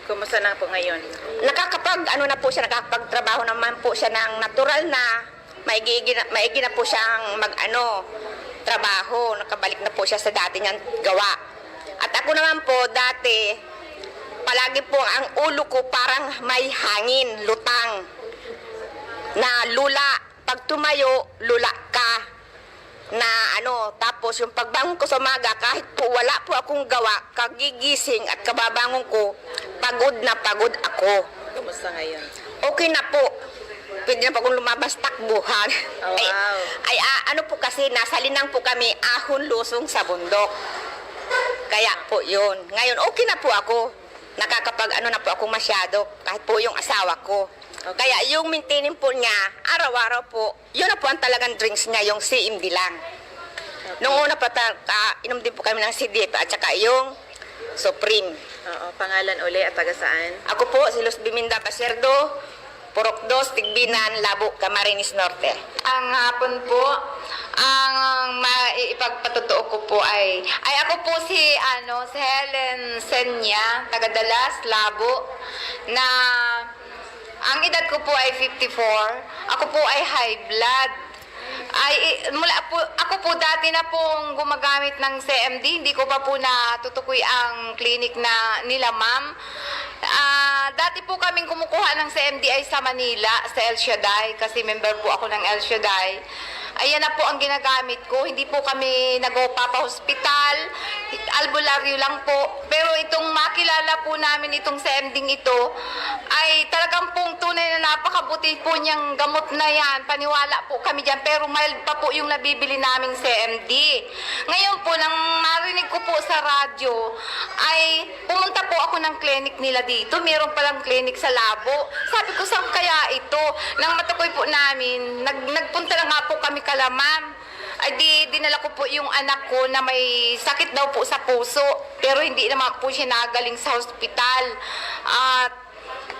Kumusta na po ngayon? Nakakapagtrabaho naman po siya ng natural na, maigi na po siyang trabaho. Nakabalik na po siya sa dati niyang gawa. At ako naman po, dati, palagi po ang ulo ko parang may hangin, lutang. Na lula, pag tumayo, lula ka. Na tapos yung pagbangon ko sa umaga, kahit po wala po akong gawa, kagigising at kababangon ko, pagod na pagod ako. Kumusta ngayon? Okay na po. Pwede na po akong lumabas takbuhan. Oh, wow. Ano po kasi, nasa linang po kami, ahon lusong sa bundok. Kaya po yun. Ngayon, okay na po ako. Nakakapag-ano na po ako masyado, kahit po yung asawa ko. Okay. Kaya yung maintaining po niya, araw-araw po, yun na po ang talagang drinks niya, yung CMD lang. Okay. Noong una pa, inom din po kami ng CDF at saka yung Supreme. Oo, pangalan uli at taga saan? Ako po, si Luz Biminda Baserdo, Purok 2, Tigbinan, Labo, Camarines Norte. Ang hapon po, ang maipagpatotoo ko po ay ako po si Helen Senya, taga Dalas, Labo, na ang edad ko po ay 54. Ako po ay high blood. Ako po dati na pong gumagamit ng CMD, hindi ko pa po natutukoy ang clinic na nila ma'am. Dati po kaming kumukuha ng CMD ay sa Manila, sa El Shaddai, kasi member po ako ng El Shaddai. Ayan na po ang ginagamit ko. Hindi po kami nagpapa-hospital, albularyo lang po. Pero itong makilala po namin itong CMD ito, ay talagang pong tunay na napakabuti po niyang gamot na yan. Paniwala po kami dyan, pero mild pa po yung nabibili naming CMD. Ngayon po, nang marinig ko po sa radyo, ay pumunta po ako ng clinic nila dito. Meron palang clinic sa Labo. Sabi ko, saan kaya ito? Nang matukoy po namin, nagpunta na nga po kami Kalamam. Ay dinala ko po yung anak ko na may sakit daw po sa puso. Pero hindi naman po siya nagaling sa hospital. At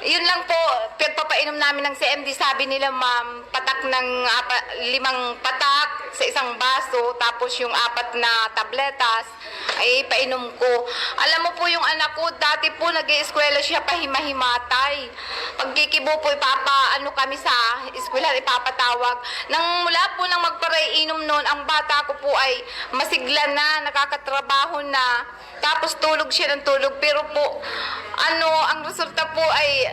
yun lang po, pagpapainom namin ng CMD, sabi nila ma'am, patak ng 5 patak sa isang baso, tapos yung 4 na tabletas, ay painom ko. Alam mo po yung anak ko, dati po nag-i-eskwela siya pahimahimatay. Pagkikibo po, kami sa eskwela, ipapatawag. Nang mula po nang magparaiinom noon, ang bata ko po ay masigla na, nakakatrabaho na. Tapos tulog siya ng tulog, pero po, ang resulta po ay,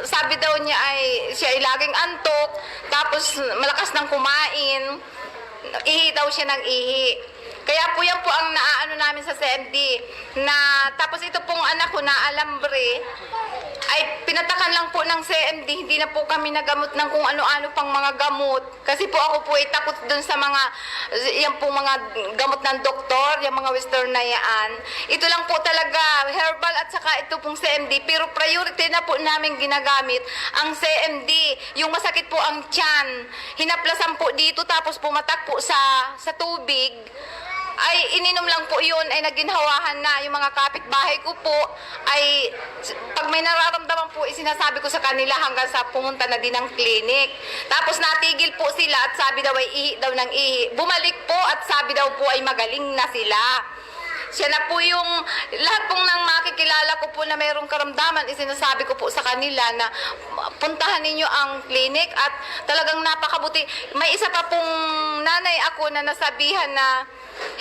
sabi daw niya ay, siya ay laging antok, tapos malakas ng kumain, ihi daw siya ng ihi. Kaya po yan po ang naaano namin sa CMD, na tapos ito pong anak ko na alambre, ay pinatakan lang po ng CMD, hindi na po kami nagamot ng kung ano-ano pang mga gamot. Kasi po ako po ay takot dun sa yan po mga gamot ng doktor, yung mga western na yan. Ito lang po talaga, herbal at saka ito pong CMD, pero priority na po namin ginagamit ang CMD. Yung masakit po ang tiyan, hinaplasan po dito tapos pumatak po sa tubig. Ay ininom lang po yun, ay naginhawahan na yung mga kapitbahay ko po, ay pag may nararamdaman po, sinasabi ko sa kanila hanggang sa pumunta na din ng clinic. Tapos natigil po sila at sabi daw ay ihi daw ng ihi. Bumalik po at sabi daw po ay magaling na sila. Siya na po yung, lahat pong nang makikilala ko po na mayroong karamdaman, isinasabi ko po sa kanila na puntahan ninyo ang clinic at talagang napakabuti. May isa pa pong nanay ako na nasabihan na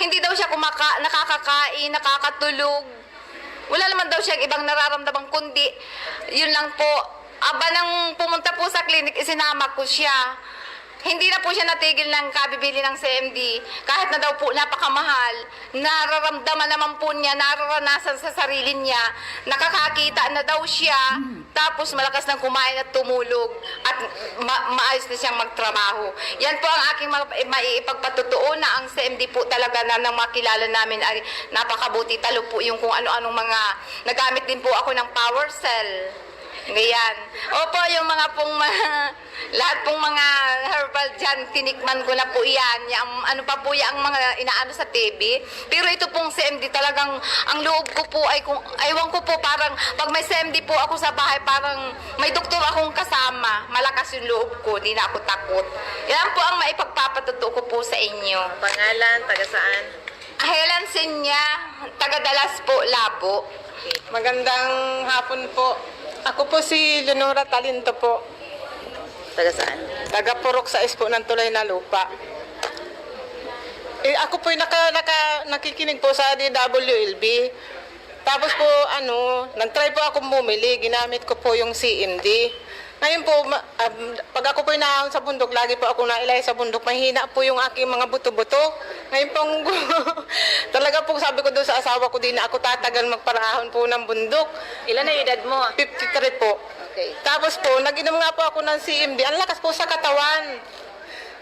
hindi daw siya nakakakain, nakakatulog. Wala naman daw siyang ibang nararamdaman kundi yun lang po. Aba nang pumunta po sa clinic, isinama ko siya. Hindi na po siya natigil ng kabibili ng CMD. Kahit na daw po napakamahal, nararamdaman naman po niya, nararanasan sa sarili niya, nakakakita na daw siya, tapos malakas ng kumain at tumulog, at maayos na siyang magtrabaho. Yan po ang aking maiipagpatutuo na ang CMD po talaga na nang makilala namin ay napakabuti. Talo po yung kung ano-anong mga, nagamit din po ako ng Power Cell. Ngayon. Opo, yung mga pong lahat pong mga herbal dyan, tinikman ko na po yan. Ano pa po yan, ang mga inaano sa TV. Pero ito pong CMD talagang, ang loob ko po ay, aywan ko po, parang, pag may CMD po ako sa bahay, parang may doktor akong kasama. Malakas yung loob ko, di na ako takot. Yan po ang maipagpapatuto ko po sa inyo. Pangalan, taga saan? Helen Sinya, taga Dalas po, Labo. Magandang hapon po. Ako po si Leonora Talinto po. Taga saan? Taga Purok sa po ng Tulay na Lupa. Ako po nakikinig po sa DWLB. Tapos po, nag-try po ako bumili. Ginamit ko po yung CMD. Ngayon po, pag ako po inaahon sa bundok, lagi po ako nailay sa bundok, mahina po yung aking mga buto-buto. Ngayon po, talaga po sabi ko doon sa asawa ko, di na ako tatagal magparahon po ng bundok. Ilan na edad mo? 53 po. Okay. Tapos po, nag-inom nga po ako ng CMD. Ang lakas po sa katawan.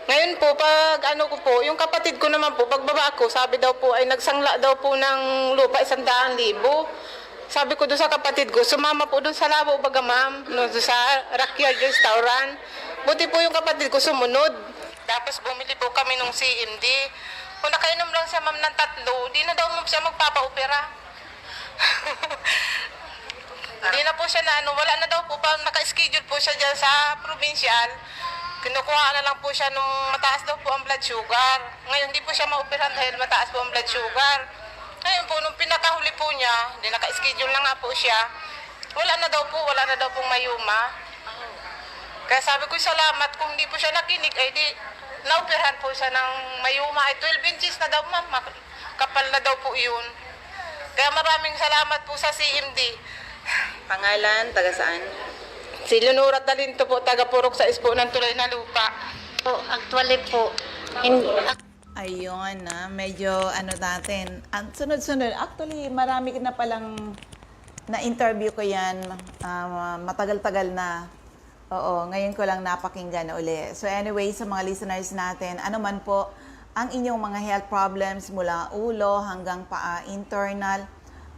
Ngayon po, pag yung kapatid ko naman po, pagbaba ko, sabi daw po ay nagsangla daw po ng lupa 100,000. Sabi ko doon sa kapatid ko, sumama po doon sa Labo, baga ma'am, doon sa Rockyard Restaurant. Buti po yung kapatid ko sumunod. Tapos bumili po kami nung CMD. Kung nakainom lang siya ma'am ng 3, di na daw ma'am siya magpapa-opera. Hindi na po siya wala na daw po, naka-schedule po siya dyan sa provincial. Kinukuha na lang po siya nung mataas daw po ang blood sugar. Ngayon hindi po siya ma-operahan dahil mataas po ang blood sugar. Ngayon po, nung pinakahuli po niya, hindi naka-schedule na nga po siya, wala na daw pong mayuma. Kaya sabi ko, salamat, kung hindi po siya nakinig, ay di, naoperahan po siya ng mayuma. Ay 12 inches na daw, ma'am, kapal na daw po yun. Kaya maraming salamat po sa CMD. Pangalan, taga saan? Si Leonora Talinto po, taga Purok sa po ng Tulay na Lupa. Actually po, Ayun, medyo natin. Ang sunod-sunod, actually marami na palang na-interview ko yan, matagal-tagal na. Oo, ngayon ko lang napakinggan na uli. So anyway, sa mga listeners natin, ano man po ang inyong mga health problems mula ulo hanggang paa, internal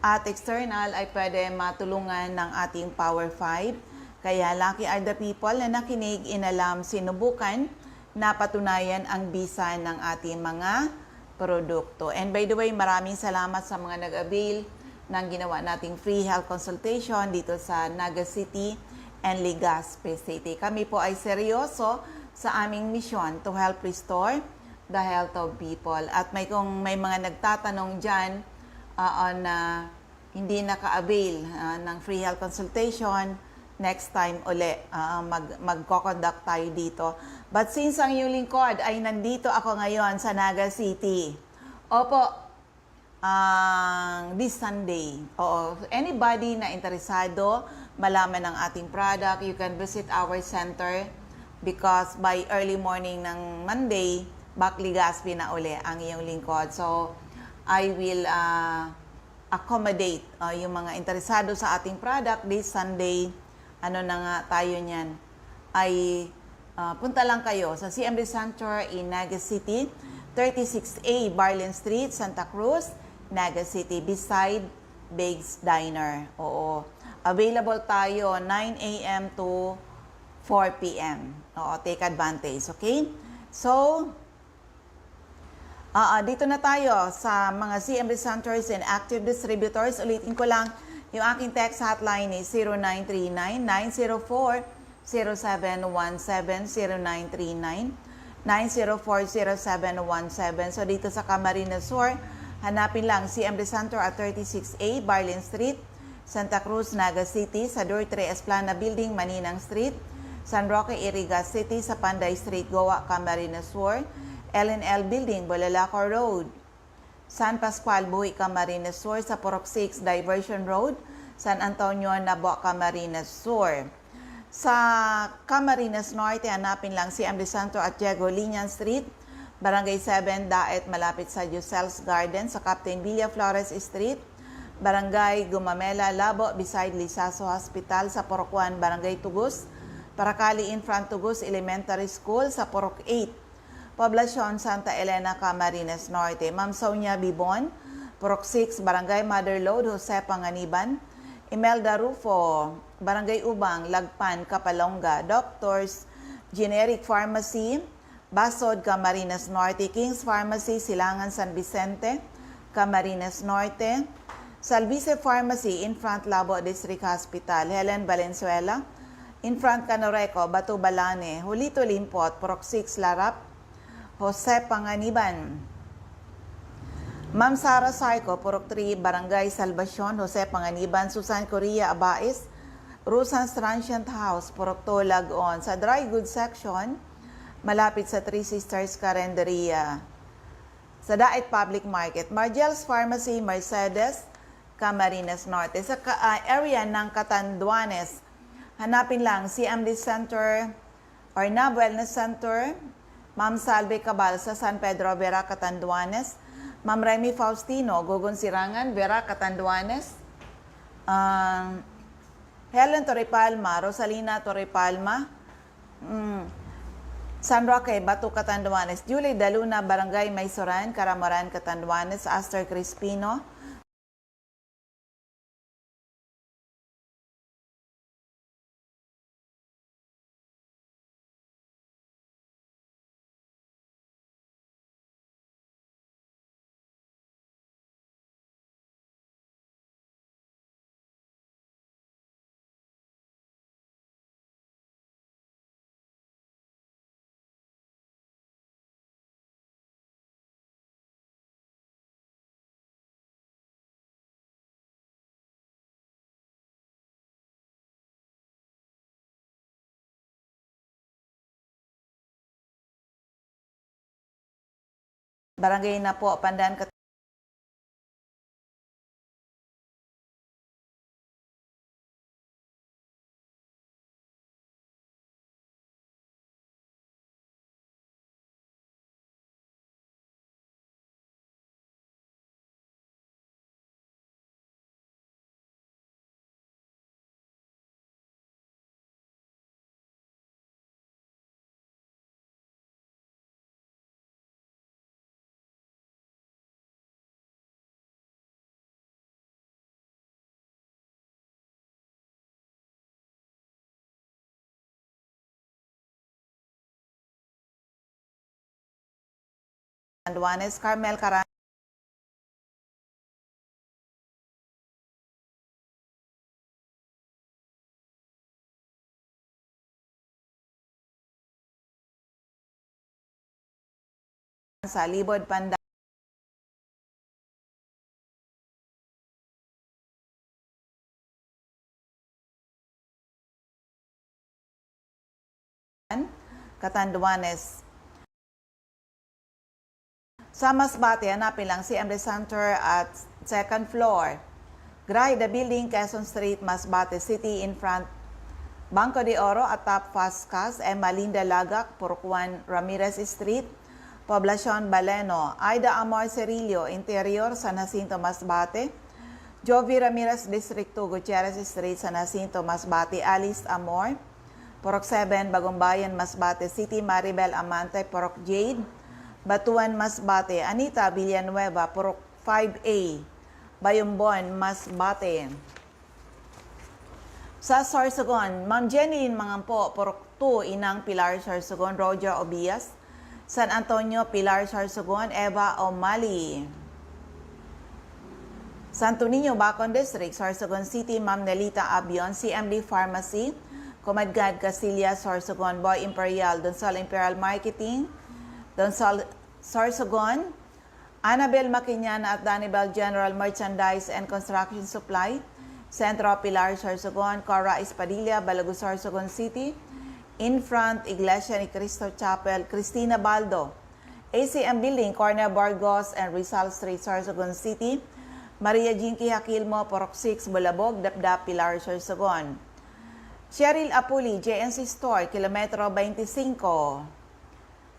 at external, ay pwede matulungan ng ating Power 5. Kaya lucky are the people na nakinig, inalam, sinubukan, napatunayan ang bisa ng ating mga produkto. And by the way, maraming salamat sa mga nag-avail ng ginawa nating free health consultation dito sa Naga City and Legazpi City. Kami po ay seryoso sa aming mission to help restore the health of people. At kung may mga nagtatanong dyan na hindi naka-avail ng free health consultation, next time uli, magko-conduct tayo dito. But since ang iyong lingkod ay nandito ako ngayon sa Naga City, opo, this Sunday, anybody na interesado malaman ng ating product, you can visit our center because by early morning ng Monday, back Legazpi na uli ang iyong lingkod. So, I will accommodate yung mga interesado sa ating product this Sunday. Ano na nga tayo niyan, ay punta lang kayo sa CMD Center in Naga City, 36A Barlin Street, Santa Cruz, Naga City, beside Biggs Diner. Oo. Available tayo 9 a.m. to 4 p.m. Oo, take advantage, okay? So, dito na tayo sa mga CMD Centers and Active Distributors. Ulitin ko lang, yung aking text hotline is 0939-904-0717, 0939-904-0717. So dito sa Camarines Sur, Hanapin lang CMD Center at 36A, Barlin Street, Santa Cruz, Naga City, sa Door 3 Esplana Building, Maninang Street, San Roque, Iriga City, sa Panday Street, Goa, Camarines Sur, LNL Building, Bulalacor Road, San Pascual, Buhi, Camarines Sur, sa Purok 6, Diversion Road, San Antonio, Nabo, Camarines Sur. Sa Camarines Norte, hanapin lang CMD Center at Diego Linian Street, Barangay 7, Daet, malapit sa Yusel's Garden, sa Captain Villa Flores Street, Barangay Gumamela, Labo, beside Lisaso Hospital, sa Purok 1, Barangay Tugus, Paracali Infront Tugus Elementary School, sa Purok 8, Poblasyon Santa Elena, Camarines Norte. Ma'am Sonia Bibon, Purok 6, Barangay Mother Lode, Jose Panganiban, Imelda Rufo, Barangay Ubang, Lagpan, Kapalonga, Doctors, Generic Pharmacy, Basod, Camarines Norte, King's Pharmacy, Silangan, San Vicente, Camarines Norte, Salvice Pharmacy, Infront Labo District Hospital, Helen Valenzuela, Infront Canoreco, Batu Balane, Julito Limpot, Purok 6, Larap, Jose Panganiban, Ma'am Sara Sarco, Purok 3, Barangay Salvacion, Jose Panganiban, Susan Correa Abais, Rusan's Transient House, Purok 2, Lagon. Sa Dry Goods Section, malapit sa Three Sisters Carenderia. Sa Daet Public Market, Margel's Pharmacy, Mercedes, Camarines Norte. Sa area ng Catanduanes, hanapin lang CMD Center or NAB Wellness Center, Ma'am Salve Cabal sa San Pedro, Vera, Catanduanes, Ma'am Remy Faustino, Gogon Sirangan, Vera, Catanduanes, Helen Torrepalma, Rosalina Torrepalma, San Roque, Batu, Catanduanes, Julie Daluna, Barangay Maysoran, Caramoran, Catanduanes, Aster Crispino, Barangay na po, Pandan, Catanduanes, Carmel Caran, sa Libod, Pandan, Catanduanes. Sa Masbate, hanapin lang CMD Center at second floor. Grahida Building, Quezon Street, Masbate City, in front Banco de Oro at Top Fastcas, Emma Linda Lagak, Purok 1, Ramirez Street, Poblacion Baleno, Aida Amor Cerillo, Interior, San Jacinto, Masbate, Jovi Ramirez, District 2, Gutierrez Street, San Jacinto, Masbate, Alice Amor, Purok 7, Bagumbayan, Masbate City, Maribel Amante, Purok Jade, Batuan, Masbate, Anita Villanueva, Purok 5A, Bayumbon, Masbate. Sa Sorsogon, Ma'am Jenny Mangampo, Purok 2, Inang Pilar Sorsogon, Roger Obias, San Antonio, Pilar Sorsogon, Eva O'Malley. Santo Niño, Bacon District, Sorsogon City, Ma'am Nelita Abion, CMD Pharmacy, Comadgad Castilla, Sorsogon, Boy Imperial, Donsol Imperial Marketing, Donsol Sorsogon, Annabel Maquinyan at Danibel General Merchandise and Construction Supply, Centro Pilar, Sorsogon, Cora Espadilla, Balago, Sorsogon City, Infront, Iglesia ni Cristo Chapel, Cristina Baldo, ACM Building, Corner Burgos and Rizal Street, Sorsogon City, Maria Jinky Hakilmo, Porok 6, Bulabog, Dapdap, Pilar, Sorsogon. Cheryl Apuli, JNC Store, Kilometro 25,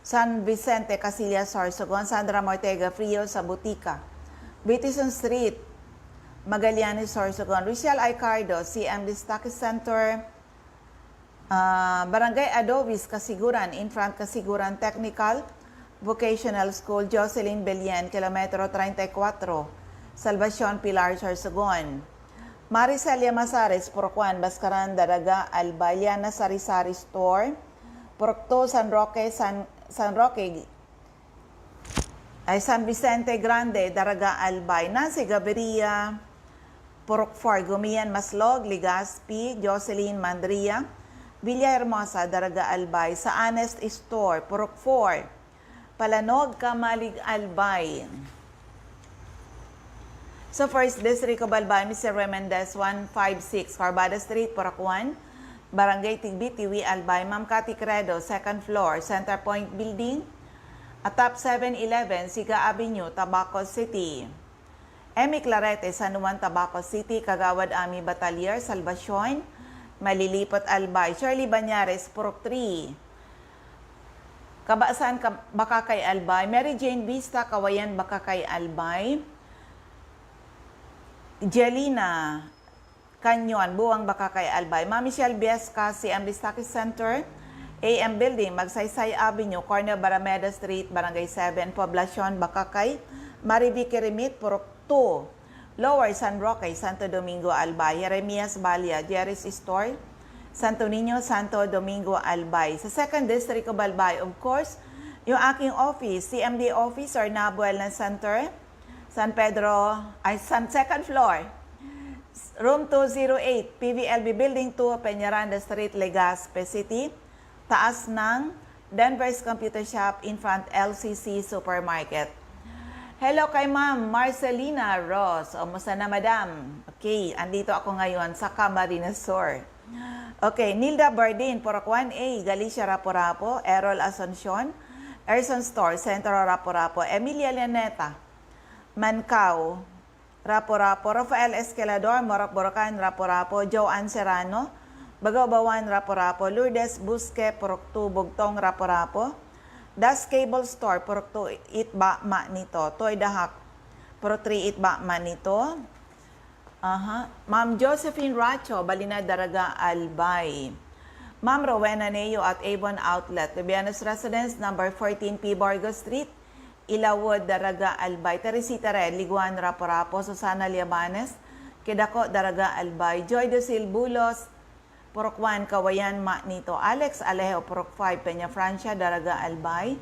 San Vicente, Casillas, Sorsogon. Sandra Mortega Frio sa Butika, Bitison Street, Magallanes, Sorsogon. Rizal Aicardo, CM Distaki Center, Barangay Adobis, Kasiguran, Infront Kasiguran Technical Vocational School, Jocelyn Belien, Kilometro 34, Salvacion, Pilar, Sorsogon. Maricel Yamasares, Porokwan, Baskaran, Daraga, Albayana, Sari-Sari Store, Porokto, San Roque, San Vicente Grande, Daraga, Albay, Nancy Gaviria, Porok 4, Gumian, Maslog, Legazpi, Jocelyn Mandria, Villahermosa, Daraga, Albay, sa Honest Store, Porok 4, Palanog, Kamalig, Albay. So First District of Albay, Mr. Remendez, 156, Carbada Street, Porok 1, Barangay Tigbi, Tiwi, Albay, Ma'am Cathy Credo, 2nd floor, Center Point Building, Atap 711, Siga Avenue, Tabaco City. Emi Clarete, San Juan, Tabaco City, Kagawad Ami Batalier, Salvacion, Malilipot, Albay. Shirley Banyares, Purok 3, Kabaasan, Bakakay, Albay. Mary Jane Vista, Kawayan, Bakakay, Albay. Jelina Canyon, Buwang, Bakakay, Albay. Ma'am Michelle Biesca, CM Distaki Center, AM Building, Magsaysay Avenue, Corner Barameda Street, Barangay 7, Poblacion, Bakakay. Marivicky Remit, Purok 2, Lower San Roque, Santo Domingo, Albay. Jeremias Balia, Jerry's Store, Santo Niño, Santo Domingo, Albay. Sa 2nd District of Albay, of course, yung aking office, CMD Office or Nabuel na Center, San 2nd floor, Room 208, PVLB Building 2, Peñaranda Street, Legazpi City, taas ng Denver's Computer Shop, in front LCC Supermarket. Hello kay Ma'am Marcelina Ross. O, musta na, Madam? Okay, andito ako ngayon sa Camarines Sur. Okay, Nilda Bardin, Porok 1A, Galicia, Rapo-Rapo, Errol Asuncion, Erson Store, Centro, Rapo-Rapo, Emilia Llaneta, Mancao, Rapo-Rapo, Rafael Escalador, Morok Borocan, Rapo-Rapo, Joanne Serrano, Bagaw-Bawan, Rapo-Rapo, Lourdes Busque, Porok 2, Bugtong, Rapo-Rapo, Das Cable Store, Porok 2, Itba, Manito, Toy Dahak, Porok 3, Itba, Manito. Ma'am Josephine Racho, Balina, Daraga, Albay. Ma'am Rowena Neo at Avon Outlet, Lubianos Residence, number 14P Borgo Street, Ilawod, Daraga, Albay. Teresita Red, Liguan, Rapo-Rapo, Susana Liabanes, Kidako, Daraga, Albay. Joy de Silbulos, Porok 1, Kawayan, Manito. Alex Alejo, Porok 5, Peña Francia, Daraga, Albay.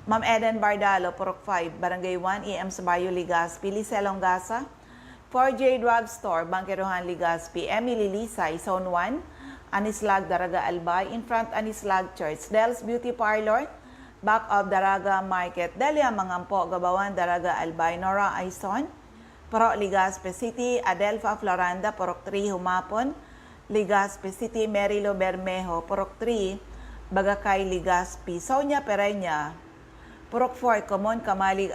Ma'am Eden Bardalo, Porok 5, Barangay 1, EM Sabayo, Legazpi. Lice Longasa, 4J Drug Store, Bangkerohan, Legazpi. Emily Lisay, Zone 1, Anislag, Daraga, Albay. In front, Anislag Church. Del's Beauty Parlor, back of Daraga Market. Delia Mangampo, Gabawan, Daraga, Albay. Nora Aison, Porok, Legazpi City. Adelfa Floranda, Porok 3, Humapon, Legazpi City. Merilo Bermejo, Porok 3, Bagakay, Legazpi. Sonia Pereña, Porok 4, Common, Kamalig,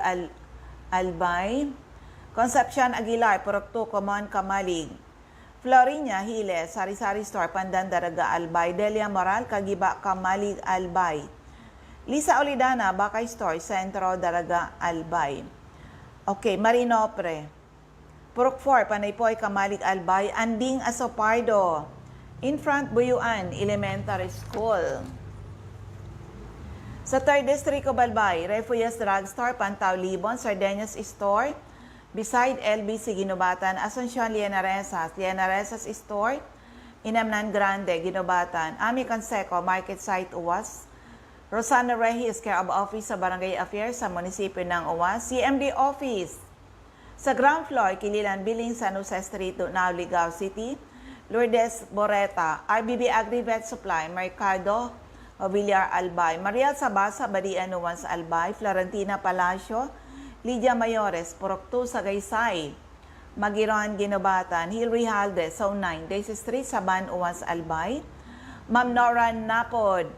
Albay. Concepcion Aguilar, Porok 2, Common, Kamalig. Florinia Hiles, Sari-Sari Store, Pandan, Daraga, Albay. Delia Moral, Kagiba, Kamalig, Albay. Lisa Olidana, Bakay Store, Centro, Daraga, Albay. Okay, Marinopre, Porok 4, Panaypoy, Kamalig, Albay. Anding Asopardo, in front, Buyuan Elementary School. Sa 3rd District of Albay, Refugias Drugstore, Pantaw, Libon, Sardeñas Store, beside LBC, Ginubatan. Asuncion, Lianaresas Store, Inamnan Grande, Ginubatan. Ami Conseco, Market Site, Uwas. Rosana Reyes, Care of Office sa Barangay Affairs sa munisipyo ng Uwas. CMD Office sa ground floor, Kililan Billing, San Jose Street, Now, Ligao City. Lourdes Boreta, RBB Agri-Vet Supply, Mercado, Villar, Albay. Mariel Sabasa, Badian, Uwas, Albay. Florentina Palacio, Lydia Mayores, Purok 2, Sagaysay, Magiron, Ginobatan, Hilary Halde, Zone 9, Daisy Street, Saban, Uwas, Albay, Ma'am Nora Napod,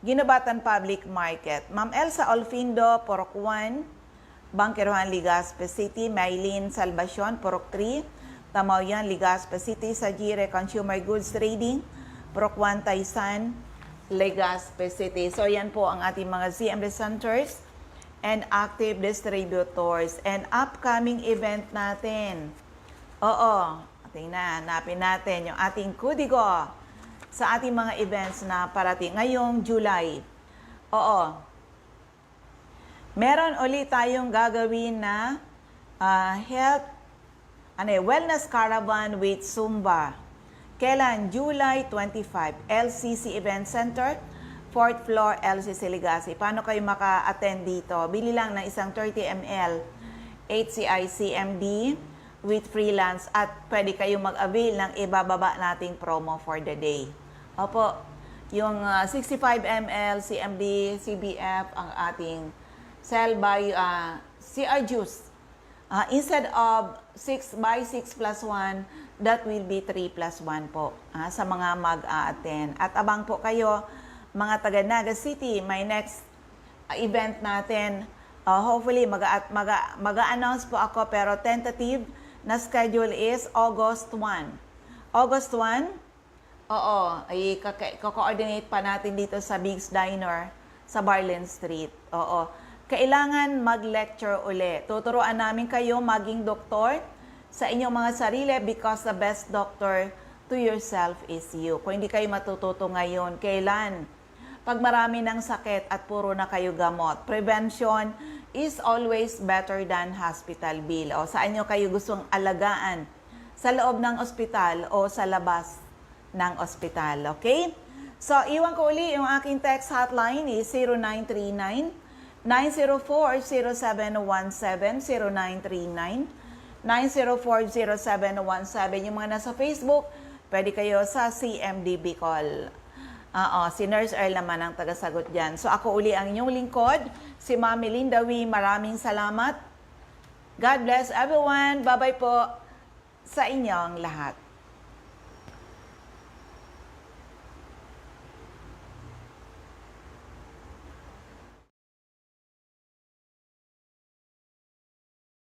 Ginobatan Public Market, Ma'am Elsa Olfindo, Purok 1, Bangkerohan, Legazpi City, Maylene Salvacion, Purok 3, Tamaoyan, Legazpi City, Sajire Consumer Goods Trading, Purok 1, Taysan, Legazpi City. So yan po ang ating mga CMD centers and active distributors and upcoming event natin. Oo, tingnan, hanapin natin yung ating kudigo sa ating mga events na parating ngayong July. Oo, meron ulit tayong gagawin na wellness caravan with Zumba. Kailan? July 25, LCC Event Center, 4th floor, LCC Legazpi. Paano kayo maka-attend dito? Bili lang ng isang 30 ml HCI CMD with freelance at pwede kayong mag-avail ng ibababa nating promo for the day. Opo, yung 65 ml CMD, CBF, ang ating sell by CR Juice. Instead of 6 by 6 plus 1, that will be 3 plus 1 po sa mga mag-a-attend. At abang po kayo, mga taga Naga City, may next event natin. Hopefully, mag-a-announce po ako, pero tentative na schedule is August 1. August 1, oo, i-coordinate pa natin dito sa Big's Diner sa Barlin Street. Oo. Kailangan mag-lecture uli. Tuturuan namin kayo maging doktor sa inyong mga sarili because the best doctor to yourself is you. Kung hindi kayo matututo ngayon, kailan? Pag marami ng sakit at puro na kayo gamot. Prevention is always better than hospital bill. O saan nyo kayo gustong alagaan? Sa loob ng ospital o sa labas ng ospital. Okay? So, iwan ko uli yung aking text hotline is 0939-904-0717, 0939-904-0717. Yung mga nasa Facebook, pwede kayo sa CMD Bicol. Si Nurse Earl naman ang tagasagot dyan. So ako uli ang inyong lingkod, si Ma'am Melinda Wee. Maraming salamat. God bless everyone. Bye-bye po sa inyong lahat.